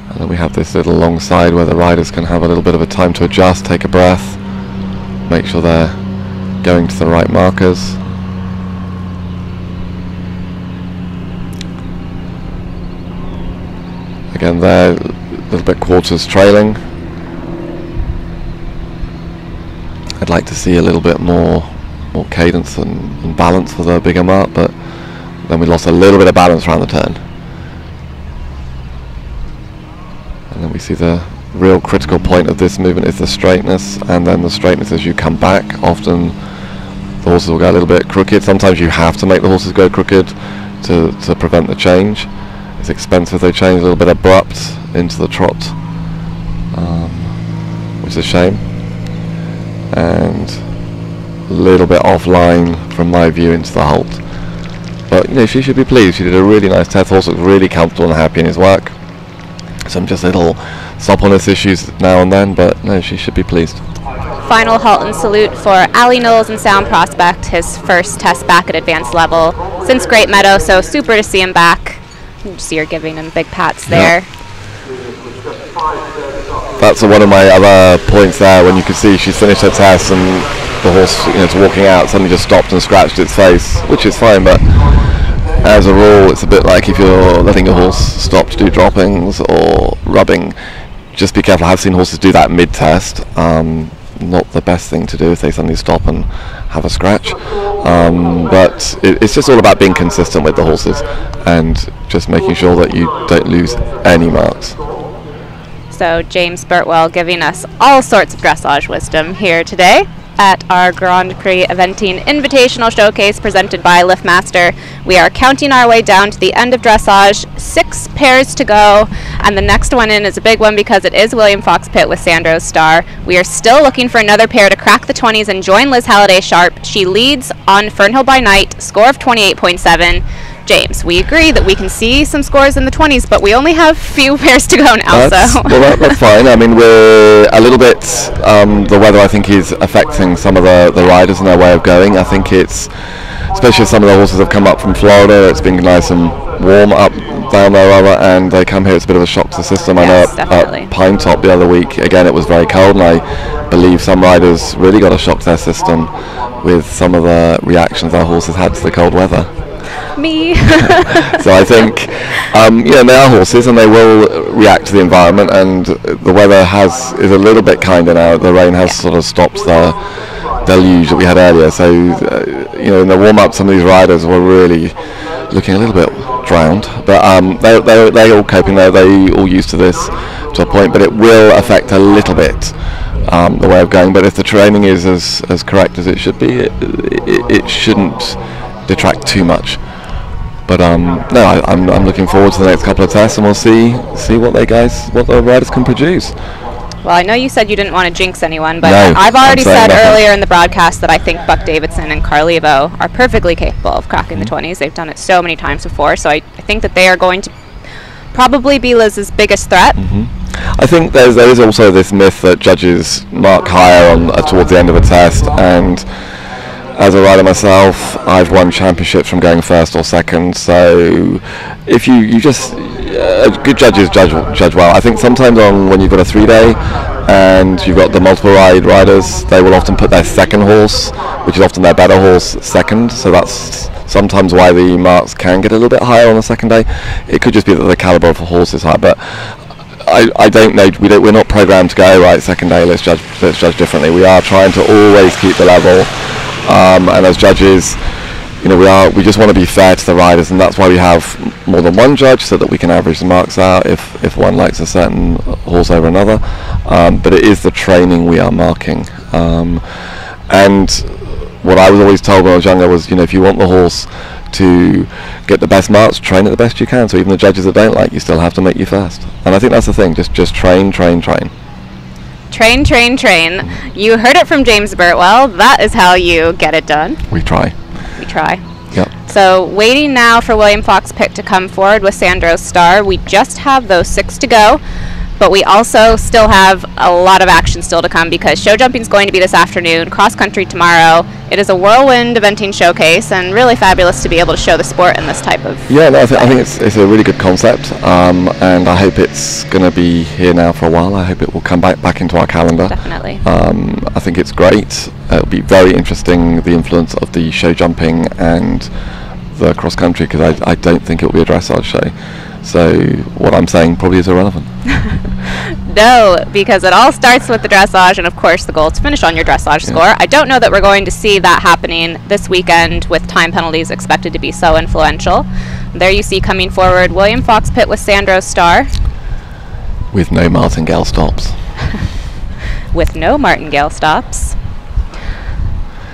And then we have this little long side where the riders can have a little bit of a time to adjust, take a breath, make sure they're going to the right markers. Again there, a little bit quarters trailing. I'd like to see a little bit more cadence and balance for the bigger mark, but then we lost a little bit of balance around the turn. And then we see the real critical point of this movement is the straightness, and then the straightness as you come back. Often the horses will go a little bit crooked. Sometimes you have to make the horses go crooked to prevent the change. It's expensive. They change a little bit abrupt into the trot, which is a shame, and a little bit offline from my view into the halt. But you know, she should be pleased. She did a really nice test. Horse looked really comfortable and happy in his work. Some just little suppleness issues now and then, but no, she should be pleased. Final halt and salute for Ali Knowles and Sound Prospect, his first test back at advanced level since Great Meadow, so super to see him back. You see her giving him big pats there. Yep. That's one of my other points there, when you can see she's finished her test and the horse, you know, it's walking out, suddenly just stopped and scratched its face, which is fine, but as a rule, it's a bit like if you're letting your horse stop to do droppings or rubbing, just be careful. I've seen horses do that mid-test. Not the best thing to do if they suddenly stop and have a scratch. But it's just all about being consistent with the horses and just making sure that you don't lose any marks. So James Birtwell giving us all sorts of dressage wisdom here today at our Grand Prix Eventing Invitational Showcase presented by Liftmaster. We are counting our way down to the end of dressage, 6 pairs to go, and the next one in is a big one because it is William Fox Pitt with Sandro's Star. We are still looking for another pair to crack the 20s and join Liz Halliday Sharp. She leads on Fernhill by Night, score of 28.7. James, we agree that we can see some scores in the 20s, but we only have few pairs to go now. Well, that's fine. I mean, we're a little bit, the weather I think is affecting some of the riders and their way of going. I think it's, especially some of the horses have come up from Florida, it's been nice and warm up down there rather, and they come here, it's a bit of a shock to the system. Yes, I know at Pine Top the other week, again, it was very cold, and I believe some riders really got a shock to their system with some of the reactions their horses had to the cold weather. Me. So I think, you know, they are horses and they will react to the environment, and the weather is a little bit kinder now. The rain has sort of stopped the deluge that we had earlier. So, you know, in the warm-up, some of these riders were really looking a little bit drowned. But they're all coping. They're all used to this to a point, but it will affect a little bit the way of going. But if the training is as correct as it should be, it shouldn't detract too much. But But no, I'm looking forward to the next couple of tests, and we'll see what the riders can produce. Well, I know you said you didn't want to jinx anyone, but No, I've already said nothing. earlier in the broadcast that I think Buck Davidson and Carlevo are perfectly capable of cracking the 20s. They've done it so many times before, so I think that they are going to probably be Liz's biggest threat. I think there is also this myth that judges mark higher on towards the end of a test, and as a rider myself, I've won championships from going first or second. So if you just good judges judge well. I think sometimes when you've got a 3-day and you've got the multiple riders, they will often put their second horse, which is often their better horse, second. So that's sometimes why the marks can get a little bit higher on the second day. It could just be that the caliber of the horse is high, but I don't know. We're not programmed to go right second day. Let's judge differently. We are trying to always keep the level, and as judges, we just want to be fair to the riders, and that's why we have more than one judge, so that we can average the marks out if one likes a certain horse over another. But it is the training we are marking, and what I was always told when I was younger was, if you want the horse to get the best marks, train it the best you can. So even the judges that don't like you still have to make you first. And I think that's the thing. Just train. Train. You heard it from James Birtwell. That is how you get it done. We try. Yep. So waiting now for William Fox-Pitt to come forward with Sandro Star. We just have those 6 to go, but we also still have a lot of action still to come, because show jumping is going to be this afternoon, cross country tomorrow. It is a whirlwind eventing showcase, and really fabulous to be able to show the sport in this type of I think it's a really good concept, and I hope it's going to be here now for a while. I hope it will come back into our calendar. Definitely. I think it's great. It'll be very interesting, the influence of the show jumping and the cross country, because I don't think it will be a dressage show. So what I'm saying probably is irrelevant. No, because it all starts with the dressage, and of course the goal is to finish on your dressage score. I don't know that we're going to see that happening this weekend, with time penalties expected to be so influential. There you see coming forward William Fox-Pitt with Sandro Star. With no martingale stops. With no martingale stops.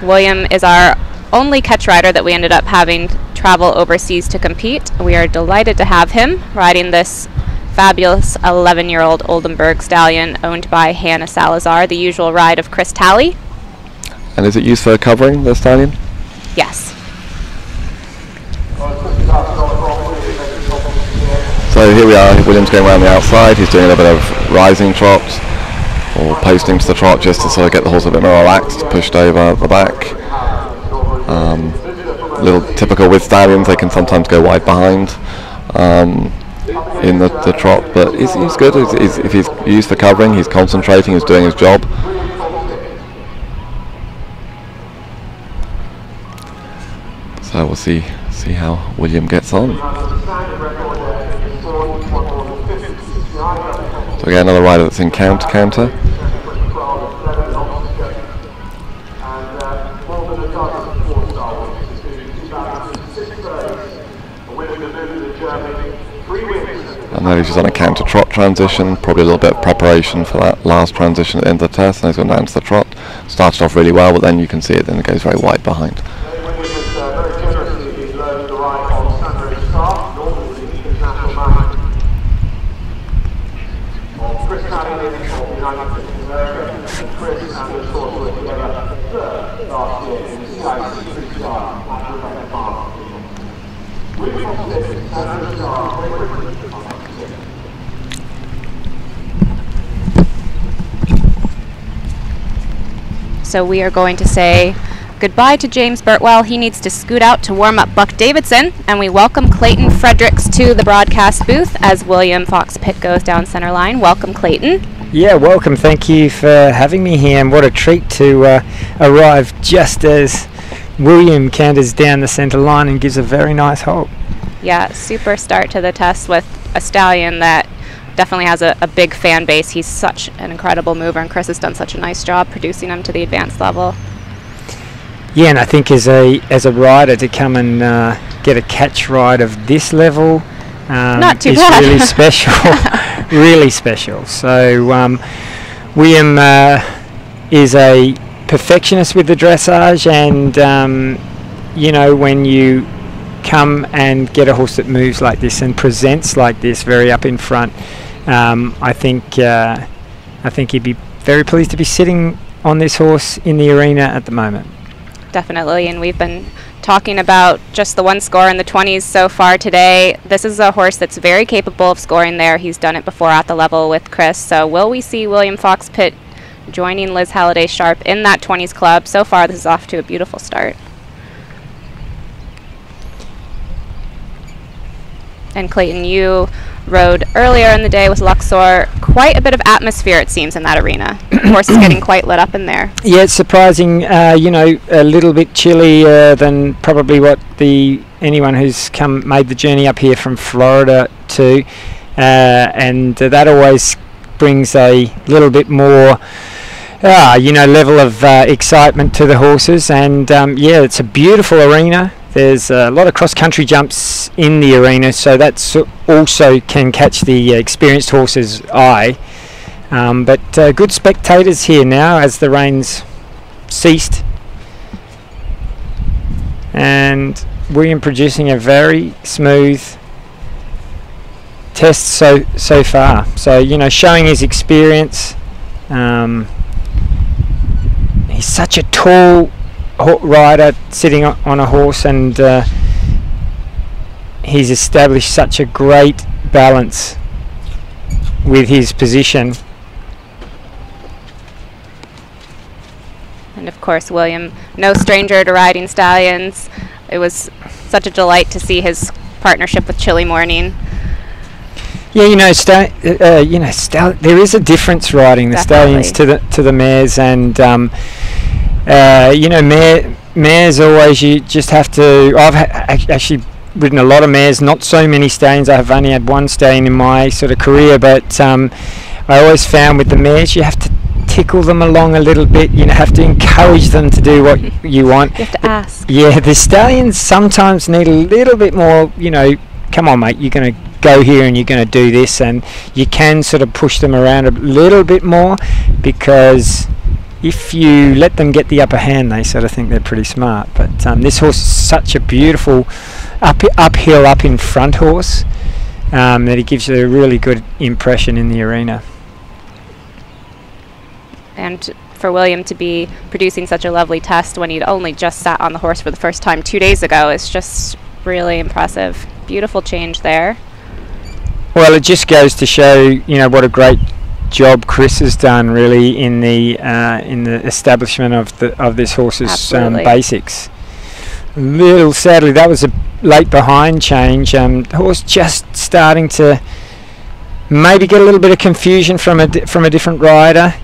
William is our only catch rider that we ended up having travel overseas to compete. We are delighted to have him riding this fabulous 11-year-old Oldenburg stallion owned by Hannah Salazar, the usual ride of Chris Talley. And is it used for covering the stallion? Yes. So here we are, William's going around the outside. He's doing a little bit of rising trot or posting to the trot, just to sort of get the horse a bit more relaxed, pushed over the back. A little typical with stallions, they can sometimes go wide behind in the trot, but he's good. If he's used for covering, he's concentrating, he's doing his job. So we'll see how William gets on. So again, another rider that's in counter. And then he's just on a counter trot transition, probably a little bit of preparation for that last transition at the end of the test, and he's gone down to the trot. Started off really well, but then you can see it, then it goes very wide behind. So we are going to say goodbye to James Birtwell. He needs to scoot out to warm up Buck Davidson, and we welcome Clayton Fredericks to the broadcast booth as William Fox-Pitt goes down center line. Welcome, Clayton. Yeah, welcome. Thank you for having me here, and what a treat to arrive just as William canters down the center line and gives a very nice halt. Yeah, super start to the test with a stallion that definitely has a big fan base. He's such an incredible mover, and Chris has done such a nice job producing him to the advanced level. Yeah, and I think as a rider to come and get a catch ride of this level Not too is bad. really special. Really special. So William is a perfectionist with the dressage, and you know, when you come and get a horse that moves like this and presents like this, very up in front, I think he'd be very pleased to be sitting on this horse in the arena at the moment. Definitely, and we've been talking about just the one score in the 20s so far today. This is a horse that's very capable of scoring there. He's done it before at the level with Chris. So will we see William Fox Pitt joining Liz Halliday Sharp in that 20s club? So far, this is off to a beautiful start. And Clayton, you rode earlier in the day with Luxor. Quite a bit of atmosphere, it seems, in that arena. The horse is getting quite lit up in there. Yeah, it's surprising, you know, a little bit chillier than probably what anyone who's made the journey up here from Florida to, and that always brings a little bit more you know, level of excitement to the horses. And yeah, it's a beautiful arena. There's a lot of cross-country jumps in the arena, so that's also can catch the experienced horse's eye. But good spectators here now as the rain's ceased. And William producing a very smooth test so far. So, you know, showing his experience. He's such a tall rider sitting on a horse, and he's established such a great balance with his position. And of course, William, no stranger to riding stallions. It was such a delight to see his partnership with Chilly Morning. Yeah, you know, there is a difference riding the stallions to the mares, and you know, mares always, you just have to. I've actually ridden a lot of mares, not so many stallions. I have only had one stallion in my sort of career, but I always found with the mares you have to tickle them along a little bit. You know, have to encourage them to do what you want. You have to ask. Yeah, the stallions sometimes need a little bit more. You know, come on, mate, you're going to go here and you're going to do this, and you can sort of push them around a little bit more, because if you let them get the upper hand, they sort of think they're pretty smart. But this horse is such a beautiful uphill, up in front horse, that he gives you a really good impression in the arena. And for William to be producing such a lovely test when he'd only just sat on the horse for the first time 2 days ago is just really impressive. Beautiful change there. Well, it just goes to show, you know, what a great job Chris has done, really, in the establishment of this horse's basics. Little sadly, that was a late behind change. The horse just starting to maybe get a little bit of confusion from a different rider.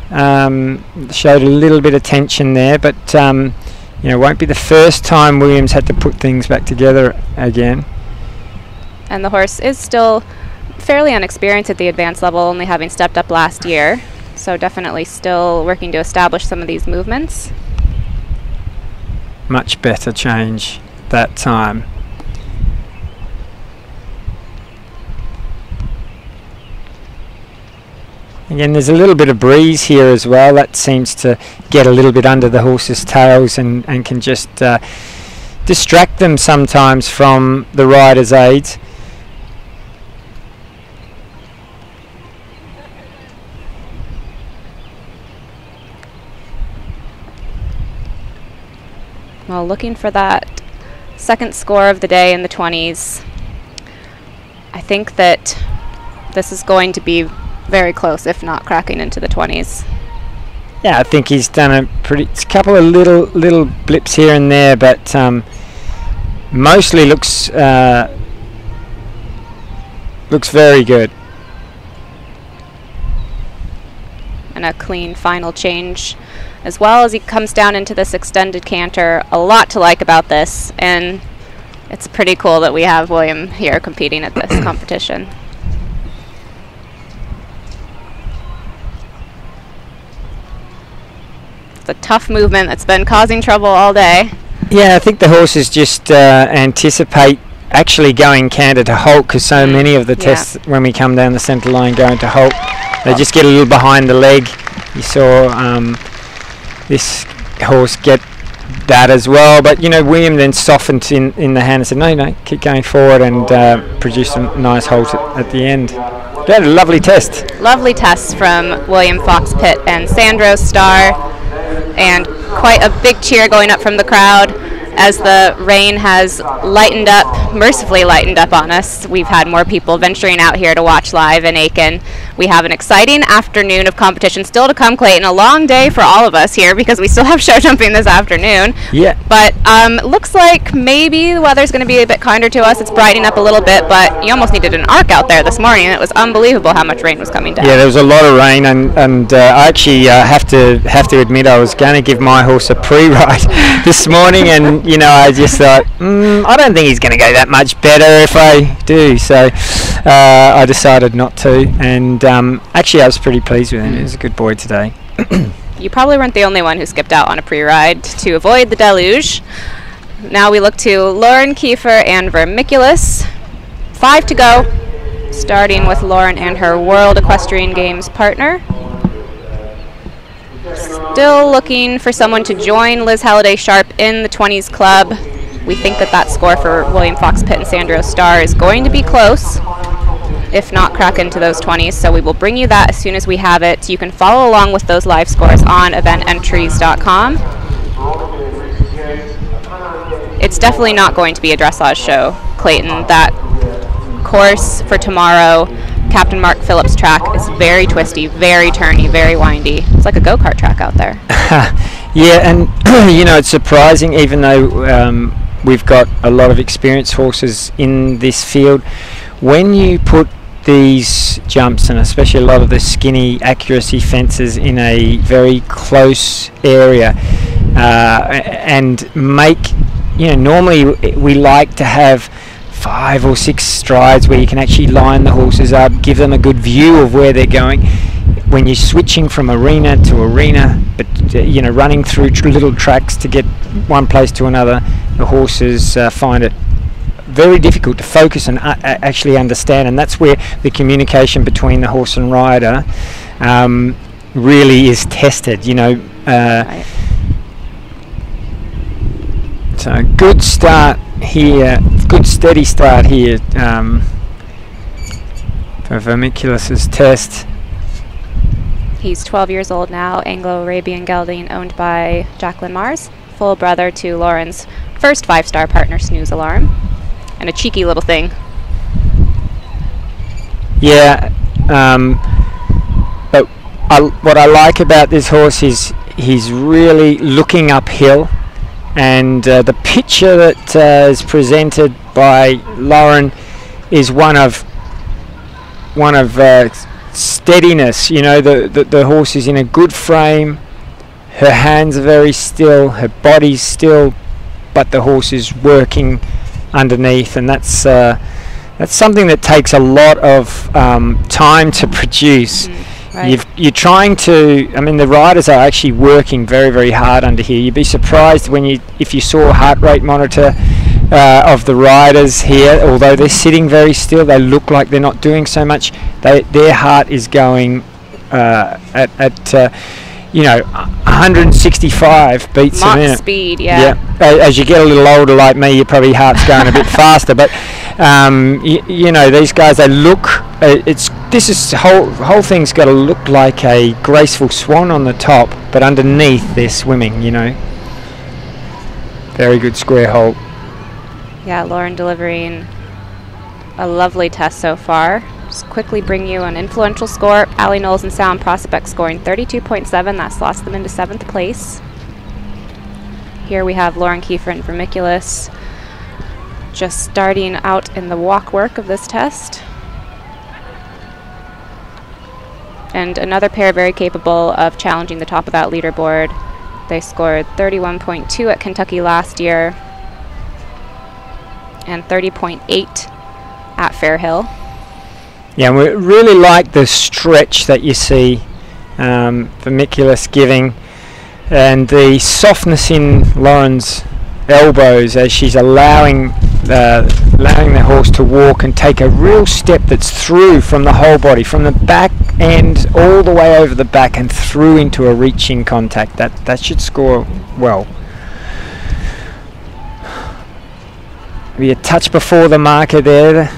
Showed a little bit of tension there, but you know, won't be the first time Williams had to put things back together again. And the horse is still fairly unexperienced at the advanced level, only having stepped up last year, so definitely still working to establish some of these movements. Much better change that time. Again, there's a little bit of breeze here as well. That seems to get a little bit under the horse's tails and can just distract them sometimes from the rider's aids. Well, looking for that second score of the day in the 20s. I think that this is going to be very close, if not cracking into the 20s. Yeah, I think he's done a couple of little blips here and there, but mostly looks very good. And a clean final change as well as he comes down into this extended canter. A lot to like about this, and it's pretty cool that we have William here competing at this competition. It's a tough movement that's been causing trouble all day. Yeah, I think the horses just anticipate actually going canter to halt, because so many of the tests when we come down the centre line going to halt, they just get a little behind the leg. You saw this horse get that as well. But William then softened in the hand and said, no, keep going forward, and produced some nice holes at the end. They had a lovely test. Lovely tests from William Fox Pitt and Sandro Starr, and quite a big cheer going up from the crowd as the rain has lightened up, mercifully lightened up on us. We've had more people venturing out here to watch live in Aiken. We have an exciting afternoon of competition still to come, Clayton. A long day for all of us here because we still have show jumping this afternoon. Yeah. But looks like maybe the weather's going to be a bit kinder to us. It's brightening up a little bit, but you almost needed an arc out there this morning. It was unbelievable how much rain was coming down. Yeah, there was a lot of rain, and I actually have to admit I was going to give my horse a pre-ride this morning, and I just thought, I don't think he's going to go that much better if I do. So I decided not to, and actually I was pretty pleased with him. He was a good boy today. You probably weren't the only one who skipped out on a pre-ride to avoid the deluge. Now we look to Lauren Kiefer and Vermiculus. 5 to go, starting with Lauren and her World Equestrian Games partner. Still looking for someone to join Liz Halliday Sharp in the 20s club. We think that score for William Fox Pitt and Sandro Starr is going to be close, if not crack into those 20s. So we will bring you that as soon as we have it. You can follow along with those live scores on evententries.com. It's definitely not going to be a dressage show, Clayton. That course for tomorrow, Captain Mark Phillips track, is very twisty, very turny, very windy. It's like a go-kart track out there. Yeah, and it's surprising, even though we've got a lot of experienced horses in this field, when you put these jumps, and especially a lot of the skinny accuracy fences, in a very close area, and make, normally we like to have 5 or 6 strides where you can actually line the horses up, give them a good view of where they're going. When you're switching from arena to arena, but running through little tracks to get one place to another, the horses find it very difficult to focus and actually understand, and that's where the communication between the horse and rider really is tested. Right. So good start here, good steady start here for Vermiculus's test. He's 12 years old now, Anglo-Arabian gelding owned by Jacqueline Mars, full brother to Lauren's first 5-star partner, Snooze Alarm, and a cheeky little thing. Yeah, but what I like about this horse is he's really looking uphill, and the picture that is presented by Lauren is one of steadiness. The horse is in a good frame, her hands are very still, her body's still, but the horse is working underneath, and that's something that takes a lot of time to produce. Right. You're trying to, the riders are actually working very, very hard under here. You'd be surprised if you saw a heart rate monitor of the riders here. Although they're sitting very still, they look like they're not doing so much. Their heart is going at 165 beats a minute. Speed, yeah. As you get a little older like me, your probably heart's going a bit faster. But these guys, they look. Whole thing's got to look like a graceful swan on the top, but underneath they're swimming. Very good square hole. Yeah, Lauren delivering a lovely test so far. Just quickly bring you an influential score. Allie Knowles and Sound Prospect scoring 32.7. That slots them into 7th place. Here we have Lauren Kiefer and Vermiculus just starting out in the walk work of this test. And another pair very capable of challenging the top of that leaderboard. They scored 31.2 at Kentucky last year and 30.8 at Fairhill. Yeah, and we really like the stretch that you see Vermiculus giving, and the softness in Lauren's elbows as she's allowing the horse to walk and take a real step that's through from the whole body, from the back end all the way over the back and through into a reaching contact. That should score well. be a touch before the marker there.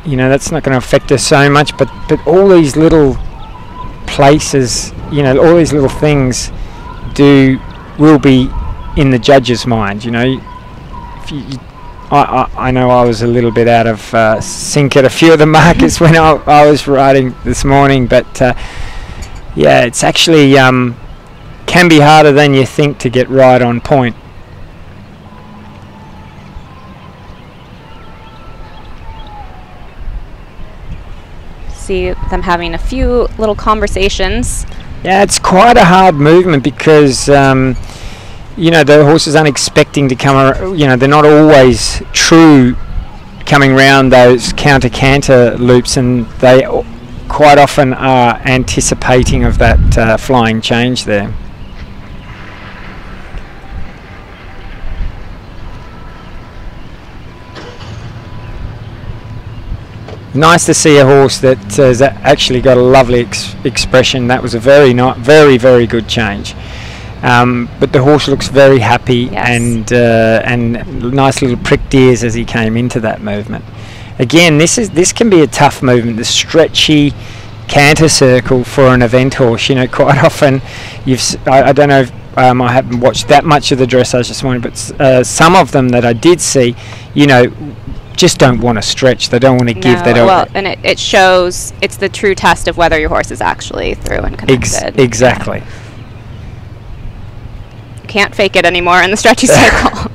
You know, that's not going to affect us so much, but all these little places, you know, all these little things will be in the judge's mind. You know, I know I was a little bit out of sync at a few of the markers when I was riding this morning, but yeah, it's actually can be harder than you think to get right on point. See them having a few little conversations. Yeah, it's quite a hard movement because you know, the horses aren't expecting to come, you know, they're not always true coming round those counter-canter loops, and they quite often are anticipating of that flying change there. Nice to see a horse that has actually got a lovely expression. That was a very good change. But the horse looks very happy, yes. And nice little pricked ears as he came into that movement. Again, this can be a tough movement, the stretchy canter circle for an event horse. You know, quite often I don't know if I haven't watched that much of the dressage this morning, but some of them that I did see, you know, just don't want to stretch. They don't want to give. They don't. Well, and it shows. It's the true test of whether your horse is actually through and connected. Exactly. Can't fake it anymore in the stretchy cycle.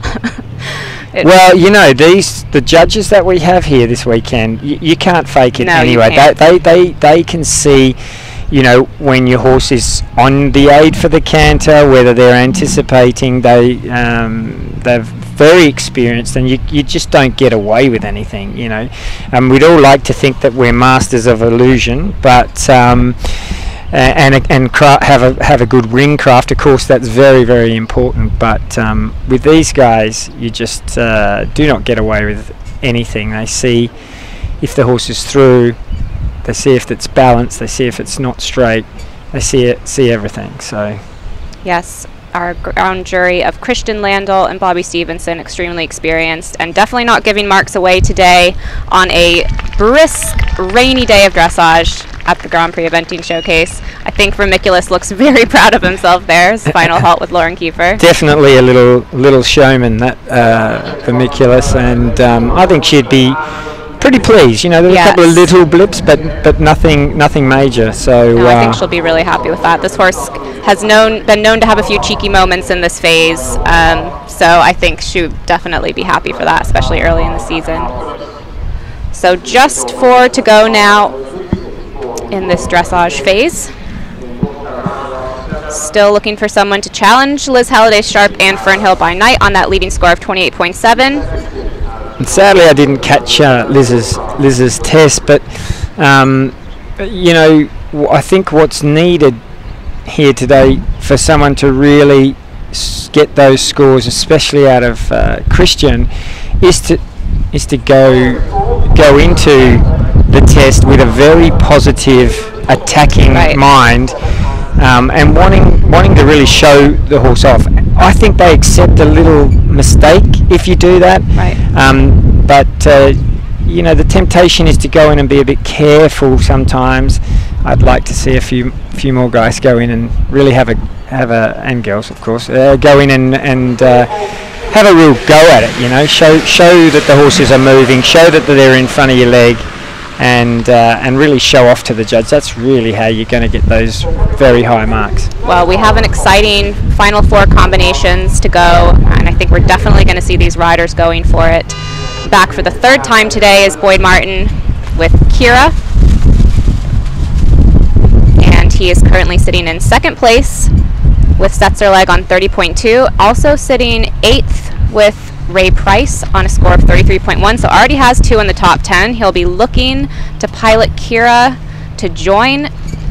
Well, you know, the judges that we have here this weekend, you can't fake it anyway. They can see, you know, when your horse is on the aid for the canter, whether they're anticipating. They're very experienced, and you just don't get away with anything, you know. We'd all like to think that we're masters of illusion, but have a good ring craft. Of course, that's very important. But with these guys, you just do not get away with anything. They see if the horse is through. They see if it's balanced. They see if it's not straight. They see everything. So yes, our ground jury of Christian Landell and Bobby Stevenson, extremely experienced, and definitely not giving marks away today on a brisk, rainy day of dressage at the Grand Prix Eventing Showcase. I think Vermiculus looks very proud of himself there. His final halt with Lauren Kiefer. Definitely a little showman, that Vermiculus, and I think she'd be pretty pleased. You know, there's a couple of little blips, but nothing major. So no, I think she'll be really happy with that. This horse has been known to have a few cheeky moments in this phase, so I think she would definitely be happy for that, especially early in the season. So just 4 to go now in this dressage phase. Still looking for someone to challenge Liz Halliday-Sharp and Fernhill by Night on that leading score of 28.7. And sadly, I didn't catch Liz's test, but you know, I think what's needed here today for someone to really get those scores, especially out of Christian, is to go into the test with a very positive attacking mind, and wanting to really show the horse off. I think they accept a little mistake if you do that. Right. But you know, the temptation is to go in and be a bit careful sometimes. I'd like to see a few more guys go in and really have a and girls, of course, go in and have a real go at it. You know, show that the horses are moving, show that they're in front of your leg, and really show off to the judge. That's really how you're going to get those very high marks. Well, we have an exciting final 4 combinations to go, and I think we're definitely going to see these riders going for it. Back for the 3rd time today is Boyd Martin with Kira, and he is currently sitting in 2nd place with Setzer Leg on 30.2, also sitting 8th with Ray Price on a score of 33.1, so already has 2 in the top 10. He'll be looking to pilot Kira to join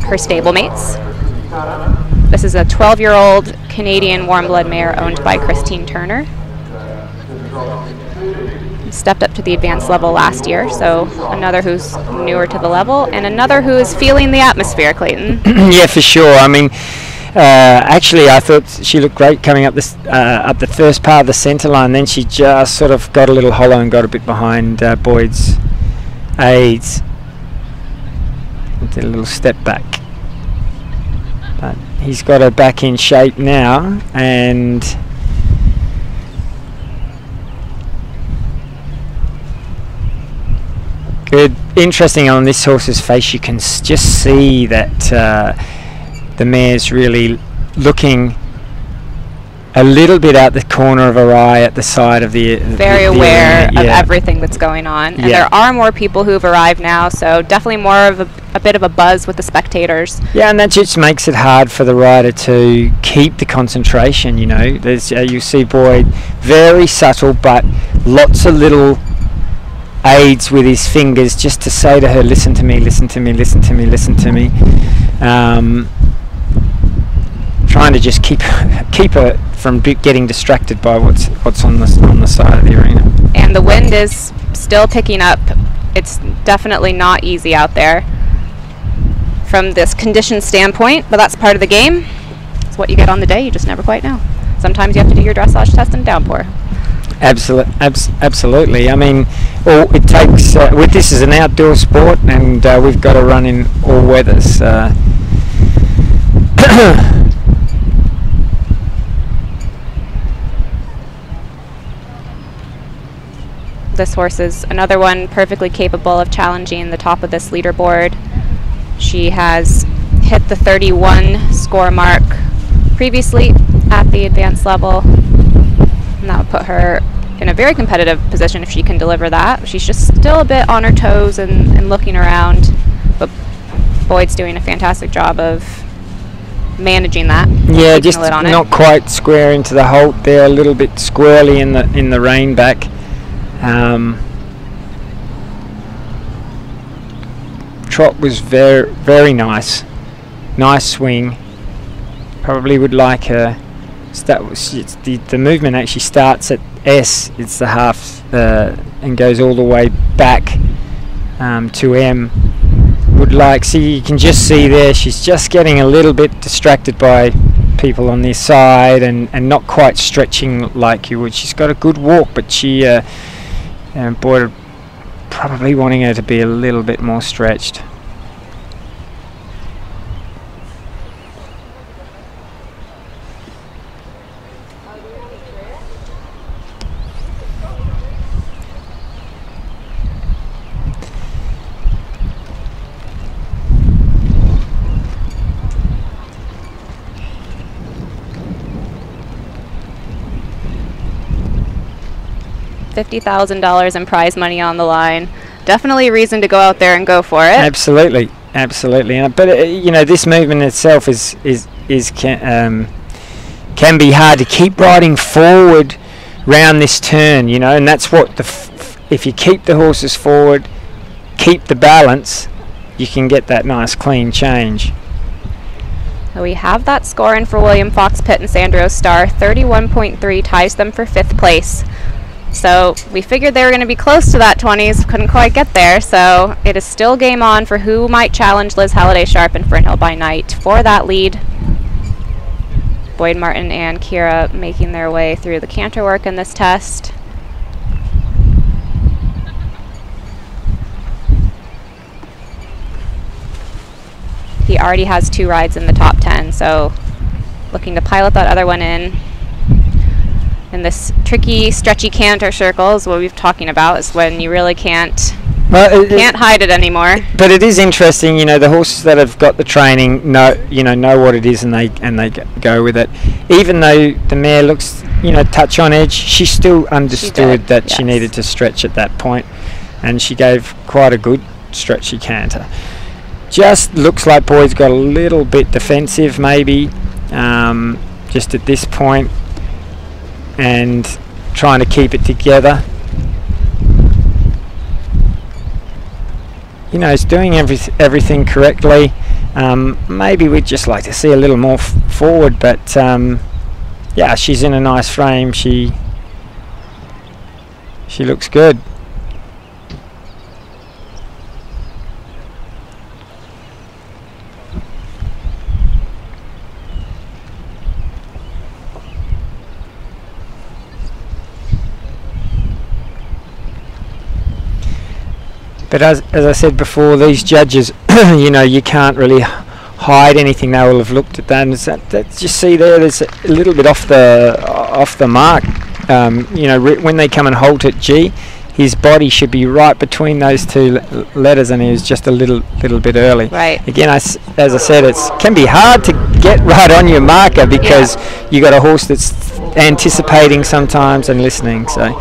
her stablemates. This is a 12-year-old Canadian warm blood mare owned by Christine Turner. He stepped up to the advanced level last year, so another who's newer to the level, and another who is feeling the atmosphere, Clayton. Yeah, for sure. I mean, Actually, I thought she looked great coming up this up the first part of the centre line. Then she just sort of got a little hollow and got a bit behind Boyd's aids. Did a little step back, but he's got her back in shape now, and good. Interesting on this horse's face, you can just see that the mare's really looking a little bit out the corner of her eye at the side of the very aware of everything that's going on, and there are more people who've arrived now, so definitely more of a bit of a buzz with the spectators. Yeah, and that just makes it hard for the rider to keep the concentration. You know, there's you see Boyd, very subtle, but lots of little aids with his fingers just to say to her, listen to me, listen to me, listen to me, listen to me. Trying to just keep her from getting distracted by what's on the side of the arena. And the wind is still picking up. It's definitely not easy out there from this condition standpoint, but that's part of the game. It's what you get on the day. You just never quite know. Sometimes you have to do your dressage test in downpour. Absolutely. I mean, it takes with this is an outdoor sport, and we've got to run in all weathers. This horse is another one perfectly capable of challenging the top of this leaderboard. She has hit the 31 score mark previously at the advanced level, and that would put her in a very competitive position if she can deliver that. She's just still a bit on her toes and looking around, but Boyd's doing a fantastic job of managing that. Yeah, just not quite square into the halt there, a little bit squirrely in the rein back. Trot was very nice swing. Probably would like her. The movement actually starts at S. It's the half and goes all the way back to M. Would like, see, you can just see there she's just getting a little bit distracted by people on this side and not quite stretching like you would. She's got a good walk, but she Boyd probably wanting her to be a little bit more stretched. $50,000 in prize money on the line. Definitely a reason to go out there and go for it. Absolutely. But you know, this movement itself can be hard to keep riding forward round this turn. You know, and that's what if you keep the horses forward, keep the balance, you can get that nice clean change. So we have that score in for William Fox Pitt and Sandro Starr. 31.3 ties them for 5th place. So we figured they were going to be close to that 20s, couldn't quite get there, so it is still game on for who might challenge Liz Halliday Sharp and Fernhill by Night for that lead. Boyd Martin and Kira making their way through the canter work in this test. He already has 2 rides in the top 10, so looking to pilot that other one in. And this tricky, stretchy canter circle is what we've talking about, is when you really can't hide it anymore. But it is interesting, you know, the horses that have got the training know what it is, and they go with it. Even though the mare looks, you know, touch on edge, she still understood that she needed to stretch at that point, and she gave quite a good stretchy canter. Just looks like Boyd's got a little bit defensive, maybe, just at this point, and trying to keep it together. You know, it's doing everything correctly. Maybe we'd just like to see a little more forward, but yeah, she's in a nice frame. She looks good. But as I said before, these judges, you know, you can't really hide anything. They will have looked at that and that just see there's a little bit off the mark. You know, when they come and halt at G, his body should be right between those two letters, and he was just a little bit early. Right. Again, as I said, it can be hard to get right on your marker because you got a horse that's anticipating sometimes and listening, so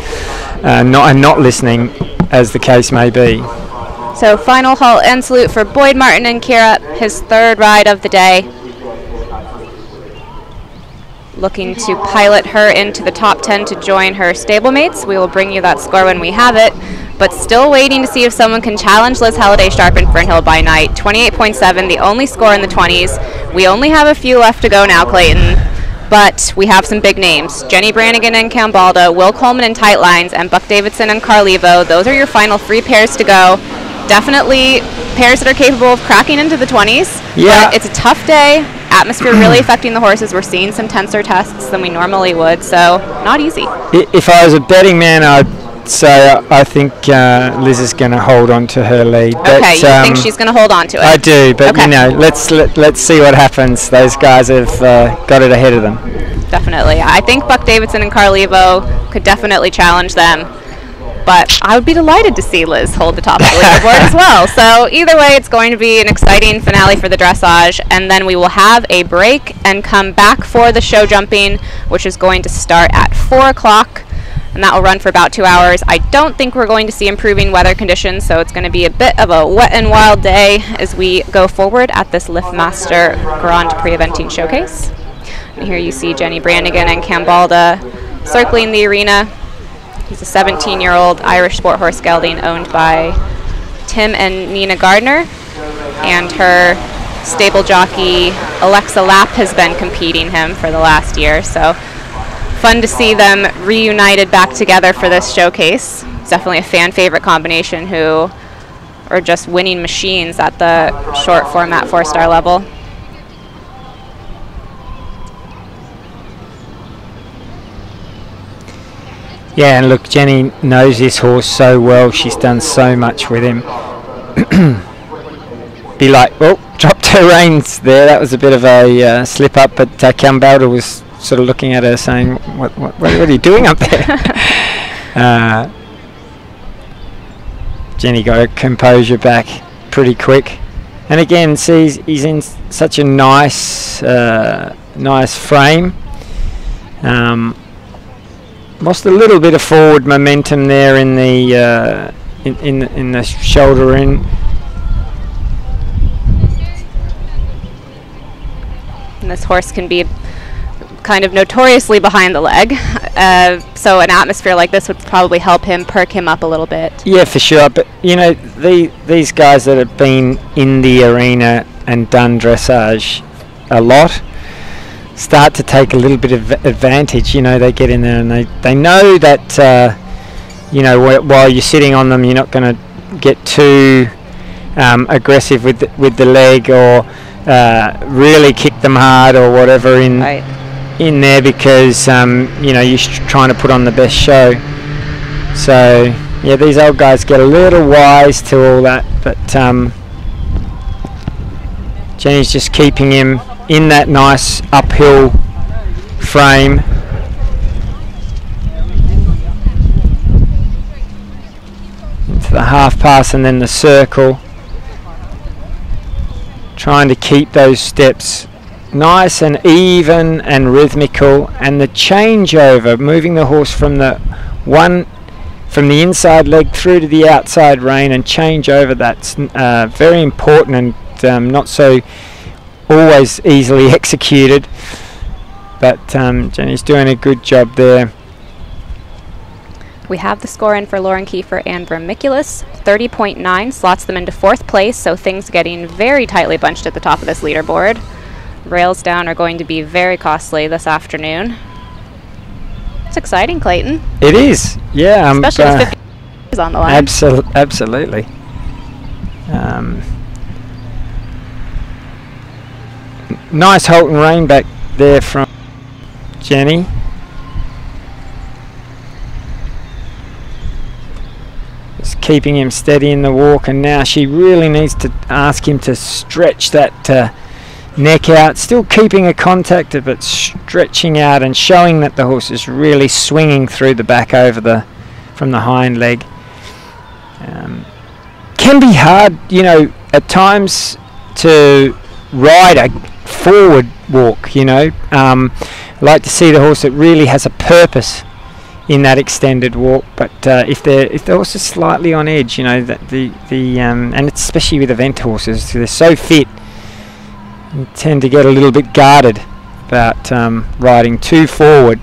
not listening, as the case may be. So final halt and salute for Boyd Martin and Kira, his third ride of the day. Looking to pilot her into the top 10 to join her stablemates. We will bring you that score when we have it, but still waiting to see if someone can challenge Liz Halliday Sharp in Fernhill by night. 28.7, the only score in the 20s. We only have a few left to go now, Clayton, but we have some big names. Jenny Brannigan and Cambalda, Will Coleman and Tight Lines, and Buck Davidson and Carlevo. Those are your final 3 pairs to go. Definitely pairs that are capable of cracking into the 20s. Yeah. But it's a tough day. Atmosphere really affecting the horses. We're seeing some tenser tests than we normally would, so not easy. If I was a betting man, I'd say I think Liz is going to hold on to her lead. Okay, you think she's going to hold on to it? I do, but okay. You know, let's see what happens. Those guys have got it ahead of them. Definitely. I think Buck Davidson and Carlevo could definitely challenge them. But I would be delighted to see Liz hold the top of the leaderboard as well. So either way, it's going to be an exciting finale for the dressage, and then we will have a break and come back for the show jumping, which is going to start at 4 o'clock, and that will run for about 2 hours. I don't think we're going to see improving weather conditions, so it's going to be a bit of a wet and wild day as we go forward at this Liftmaster Grand Prix Eventing Showcase. And here you see Jenny Brannigan and Cambalda circling the arena. He's a 17-year-old Irish sport horse gelding owned by Tim and Nina Gardner, and her stable jockey Alexa Lapp has been competing him for the last year, so fun to see them reunited back together for this showcase. It's definitely a fan favorite combination who are just winning machines at the short format 4-star level. Yeah, and look, Jenny knows this horse so well. She's done so much with him. Be like, oh, dropped her reins there. That was a bit of a slip up, but Cambalda was sort of looking at her saying, what are you doing up there? Jenny got her composure back pretty quick. And again, sees he's in such a nice frame. Lost a little bit of forward momentum there in the in the shoulder in. And this horse can be kind of notoriously behind the leg, so an atmosphere like this would probably help him perk him up a little bit. Yeah, for sure. But you know, these guys that have been in the arena and done dressage a lot start to take a little bit of advantage. You know, they get in there and they know that you know, while you're sitting on them, you're not going to get too aggressive with the leg or really kick them hard or whatever in there, because you know, you're trying to put on the best show. So yeah, these old guys get a little wise to all that, but Jenny's just keeping him in that nice uphill frame. Into the half pass and then the circle. Trying to keep those steps nice and even and rhythmical, and the changeover, moving the horse from the inside leg through to the outside rein and change over, that's very important and not so always easily executed, but Jenny's doing a good job there. We have the score in for Lauren Kiefer and Vermiculus. 30.9 slots them into 4th place, so things getting very tightly bunched at the top of this leaderboard. Rails down are going to be very costly this afternoon. It's exciting, Clayton. It is, yeah. Especially with 50 is on the line. Absolutely. Nice halt and rein back there from Jenny. Just keeping him steady in the walk, and now she really needs to ask him to stretch that neck out, still keeping a contact but stretching out and showing that the horse is really swinging through the back over from the hind leg. Can be hard, you know, at times to ride a forward walk, you know. I like to see the horse that really has a purpose in that extended walk, but if the horse is slightly on edge, you know, that and it's especially with event horses, they're so fit, you tend to get a little bit guarded about riding too forward.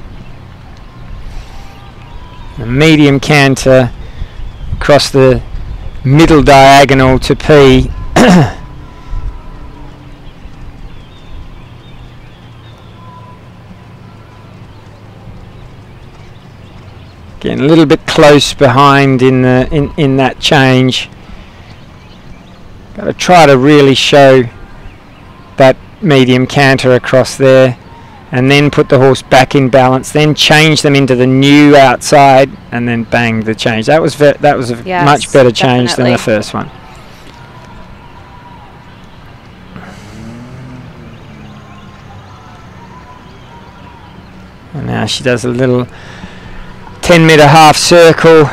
The medium canter across the middle diagonal to P. Getting a little bit close behind in that change. Got to try to really show that medium canter across there, and then put the horse back in balance. Then change them into the new outside, and then bang the change. That was a yes, much better change definitely. than the first one. And now she does a little 10-meter half circle,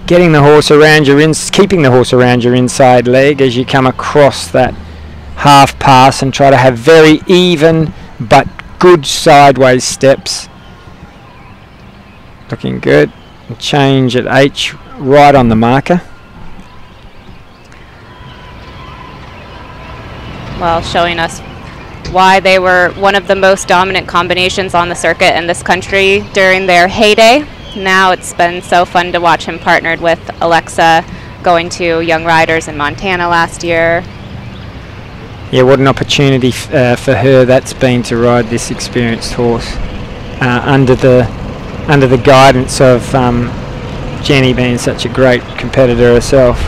getting the horse around your keeping the horse around your inside leg as you come across that half pass, and try to have very even but good sideways steps. Looking good. And change at H right on the marker. Well, showing us why they were one of the most dominant combinations on the circuit in this country during their heyday. Now it's been so fun to watch him partnered with Alexa, going to Young Riders in Montana last year. Yeah, what an opportunity for her that's been to ride this experienced horse under the guidance of Jenny being such a great competitor herself.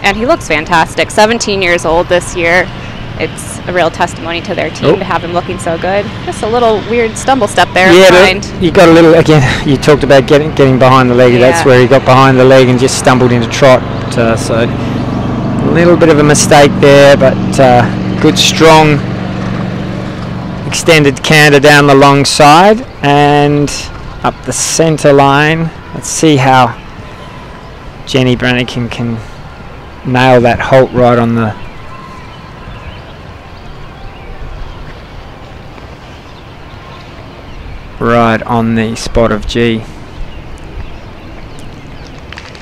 And he looks fantastic. 17 years old this year. It's a real testimony to their team to have him looking so good. Just a little weird stumble step there. Yeah, you got a little, again, you talked about getting behind the leg. Yeah. That's where he got behind the leg and just stumbled into trot. So a little bit of a mistake there, but good strong extended canter down the long side and up the centre line. Let's see how Jenny Brannigan can nail that halt right on the spot of G.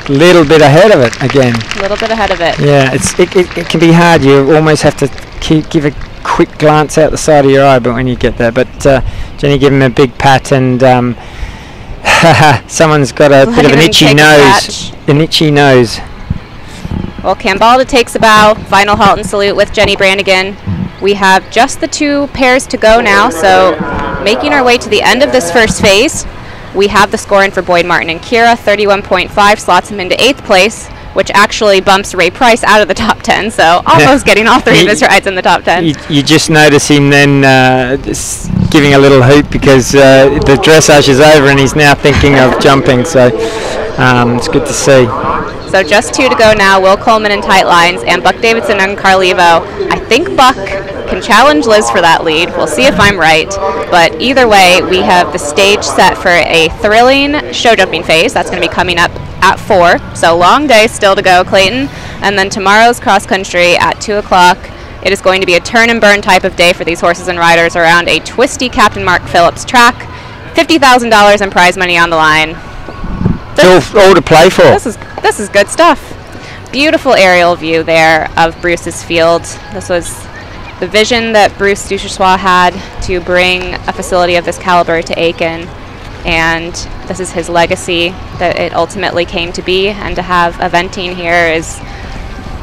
Little bit ahead of it again. A little bit ahead of it. Yeah, it can be hard. You almost have to give a quick glance out the side of your eye, but when you get there. But Jenny gave him a big pat, and someone's got a bit of an itchy nose. An itchy nose. Well, Cambalda takes a bow. Final halt and salute with Jenny Brannigan. We have just the two pairs to go now, so making our way to the end of this first phase. We have the score in for Boyd Martin and Kira. 31.5 slots him into 8th place, which actually bumps Ray Price out of the top 10, so almost getting all three of his rides in the top 10. You just notice him then just giving a little hoop because the dressage is over and he's now thinking of jumping, so it's good to see. So just 2 to go now. Will Coleman in tight lines and Buck Davidson and Carlevo. I think Buck can challenge Liz for that lead. We'll see if I'm right. But either way, we have the stage set for a thrilling show jumping phase. That's going to be coming up at 4. So long day still to go, Clayton. And then tomorrow's cross country at 2 o'clock. It is going to be a turn and burn type of day for these horses and riders around a twisty Captain Mark Phillips track. $50,000 in prize money on the line. All to play for. This is good stuff. Beautiful aerial view there of Bruce's field. This was the vision that Bruce Duchossois had to bring a facility of this caliber to Aiken, and this is his legacy that it ultimately came to be, and to have eventing here is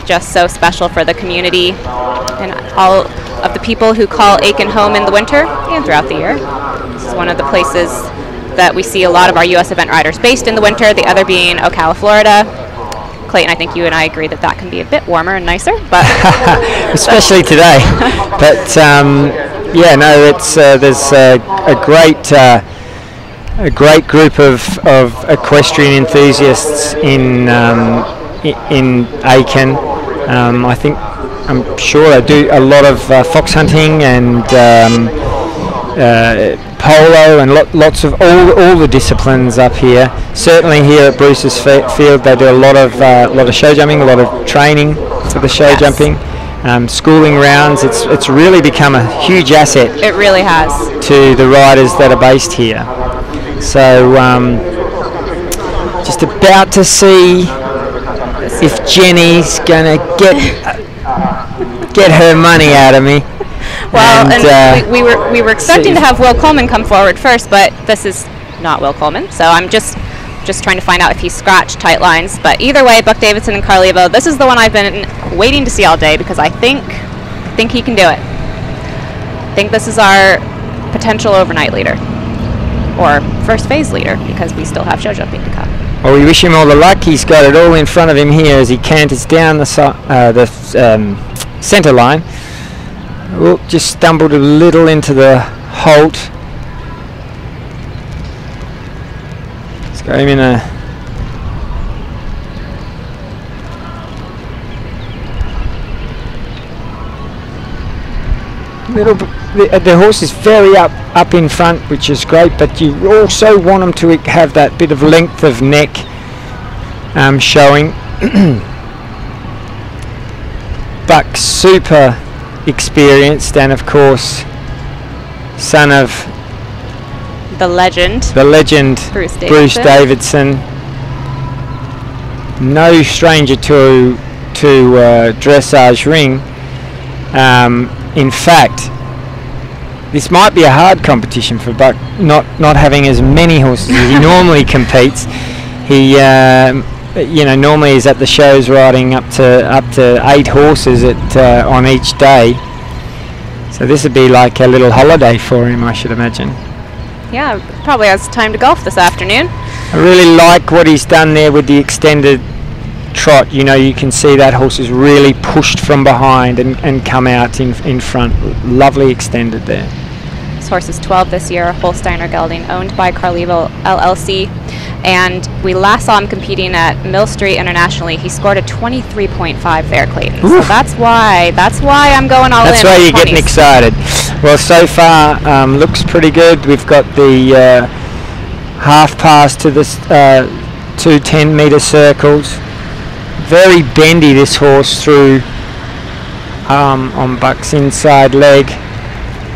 just so special for the community and all of the people who call Aiken home in the winter and throughout the year. This is one of the places that we see a lot of our U.S. event riders based in the winter, the other being Ocala, Florida. Clayton, I think you and I agree that that can be a bit warmer and nicer, but especially today. But yeah, no, it's there's a great group of equestrian enthusiasts in Aiken. I'm sure they do a lot of fox hunting and polo and lots of all the disciplines up here. Certainly here at Bruce's Field, they do a lot of show jumping, a lot of training for the show jumping. Schooling rounds, it's really become a huge asset. It really has. To the riders that are based here. So just about to see if Jenny's gonna get her money out of me. Well, and we were expecting to have Will Coleman come forward first, but this is not Will Coleman, so I'm just trying to find out if he scratched tight lines. But either way, Buck Davidson and Carlevo, this is the one I've been waiting to see all day because I think he can do it. I think this is our potential overnight leader, or first phase leader, because we still have show jumping to come. Well, we wish him all the luck. He's got it all in front of him here as he canters down the centre line. Oh, just stumbled a little into the halt. Let's go him in a little bit. The horse is very up in front, which is great, but you also want them to have that bit of length of neck showing. Buck super experienced, and of course son of the legend Bruce Davidson. No stranger to dressage ring. In fact, this might be a hard competition for Buck, not having as many horses as he normally competes. He normally is at the shows riding up to 8 horses on each day. So this would be like a little holiday for him, I should imagine. Yeah, probably has time to golf this afternoon. I really like what he's done there with the extended trot. You know, you can see that horse is really pushed from behind and come out in front. Lovely extended there. This horse is 12 this year, Holsteiner gelding, owned by Carlevo LLC. And we last saw him competing at Mill Street internationally. He scored a 23.5 there, Clayton. So that's why I'm going all in. That's why you're getting excited. Well, so far looks pretty good. We've got the half pass to this 2 10-metre circles. Very bendy, this horse, through on Buck's inside leg.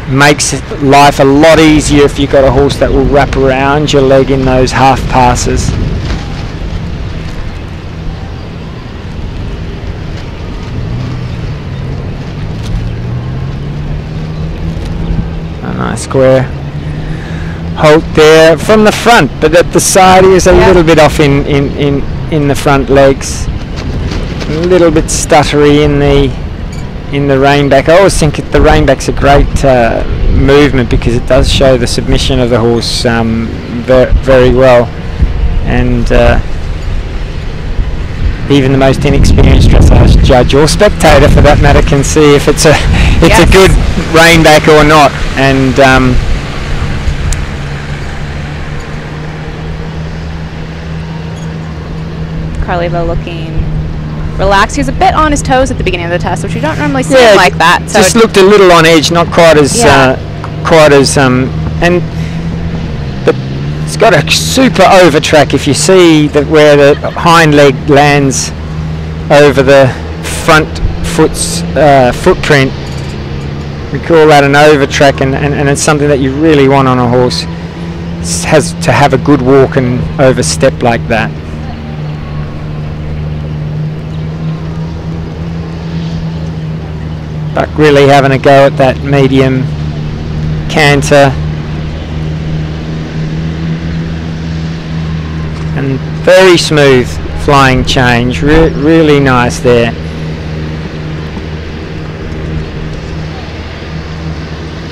Makes life a lot easier if you've got a horse that will wrap around your leg in those half passes. A nice square halt there from the front, but at the side he is a little bit off in the front legs. A little bit stuttery in the reinback. I always think the reinback's a great movement because it does show the submission of the horse very well, and even the most inexperienced dressage judge or spectator, for that matter, can see if it's a good reinback or not. And Carlevo looking relaxed. He was a bit on his toes at the beginning of the test, which we don't normally see him like that. So just looked a little on edge, not quite as and but it's got a super over track. If you see that where the hind leg lands over the front foot's footprint, we call that an over track, and it's something that you really want on a horse. It has to have a good walk and overstep like that. Buck really having a go at that medium canter, and very smooth flying change, really nice there.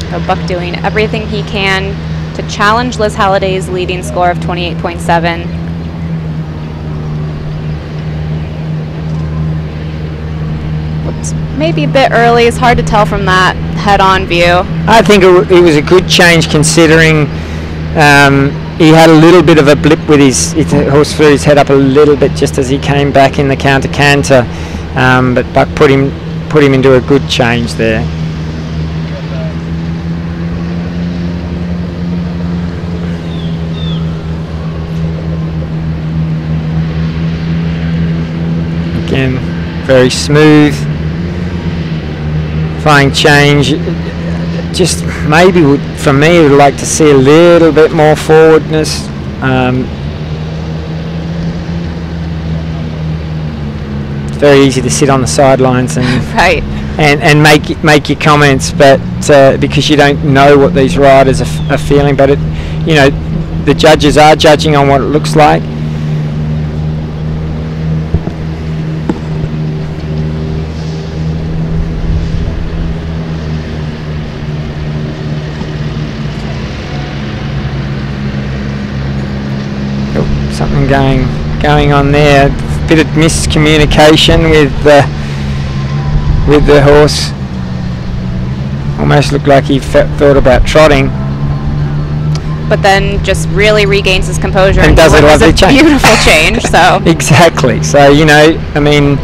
So Buck doing everything he can to challenge Liz Halliday's leading score of 28.7. just maybe a bit early. It's hard to tell from that head-on view. I think it was a good change considering he had a little bit of a blip with his horse flew his head up a little bit just as he came back in the canter, but Buck put him into a good change there. Again, very smooth, flying change. Just maybe for me, would like to see a little bit more forwardness. It's very easy to sit on the sidelines and right. and make your comments, but because you don't know what these riders are feeling, but the judges are judging on what it looks like. Something going on there. Bit of miscommunication with the horse. Almost looked like he thought about trotting, but then just really regains his composure and does a lovely change. Beautiful change. So exactly. So I mean,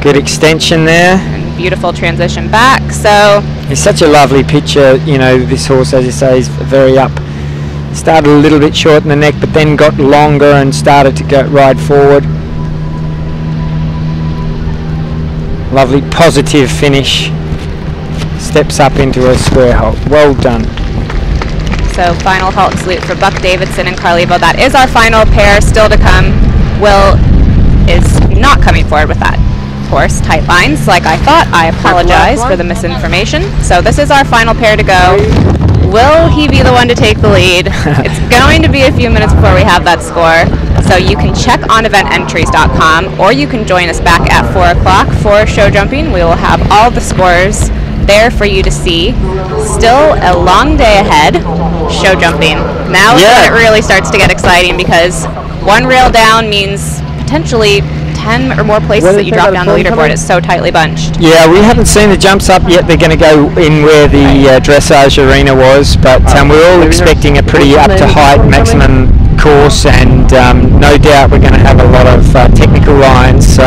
good extension there. Beautiful transition back. So it's such a lovely picture. This horse, as you say, is very up. Started a little bit short in the neck, but then got longer and started to ride forward. Lovely positive finish. Steps up into a square halt. Well done. So final halt salute for Buck Davidson and Carlevo. That is our final pair. Still to come. Will is not coming forward with that horse. Tight lines like I thought. I apologize for the misinformation. So this is our final pair to go. Will he be the one to take the lead? It's going to be a few minutes before we have that score. So you can check on evententries.com, or you can join us back at 4 o'clock for show jumping. We will have all the scores there for you to see. Still a long day ahead. Show jumping. Now is when it really starts to get exciting, because one rail down means potentially 10 or more places that you drop down the leaderboard. It's so tightly bunched. Yeah, we haven't seen the jumps up yet. They're going to go in where the dressage arena was, but we're all expecting a pretty up to height maximum course, and no doubt we're going to have a lot of technical lines. So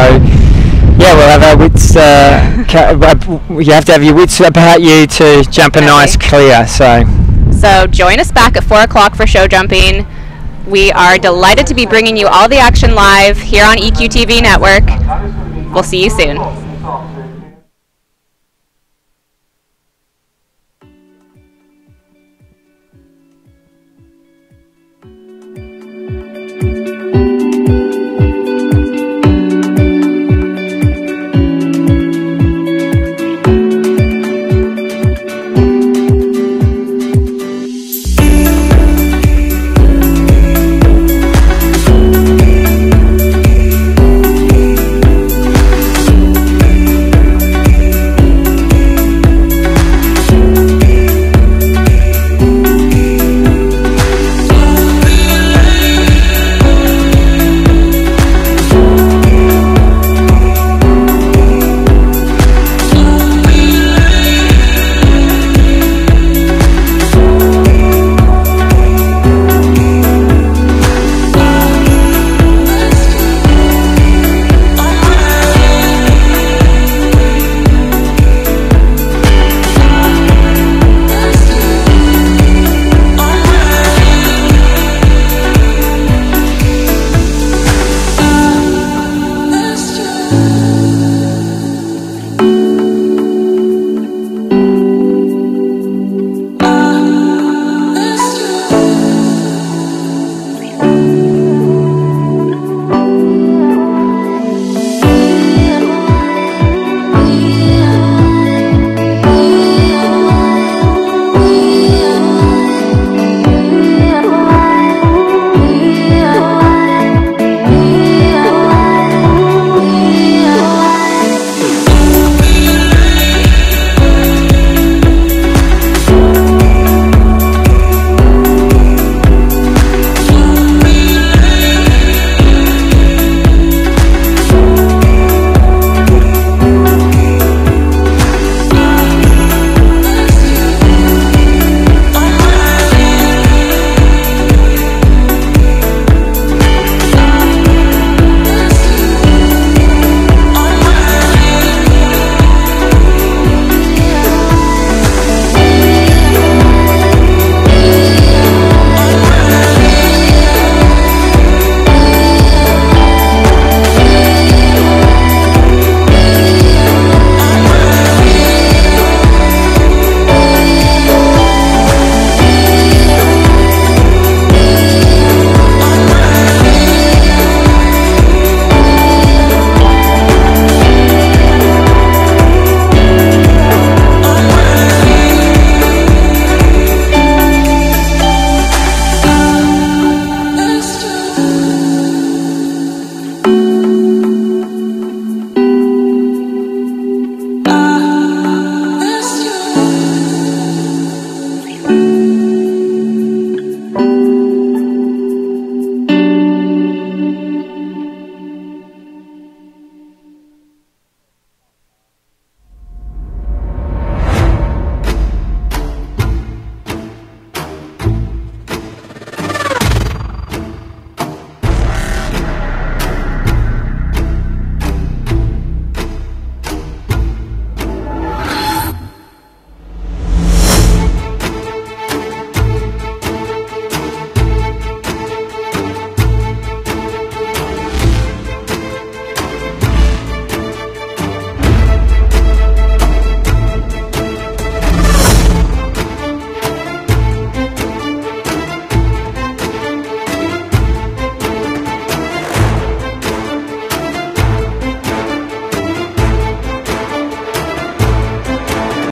yeah, we'll have our wits. You have to have your wits about you to jump a nice clear. So join us back at 4 o'clock for show jumping. We are delighted to be bringing you all the action live here on EQ TV Network. We'll see you soon.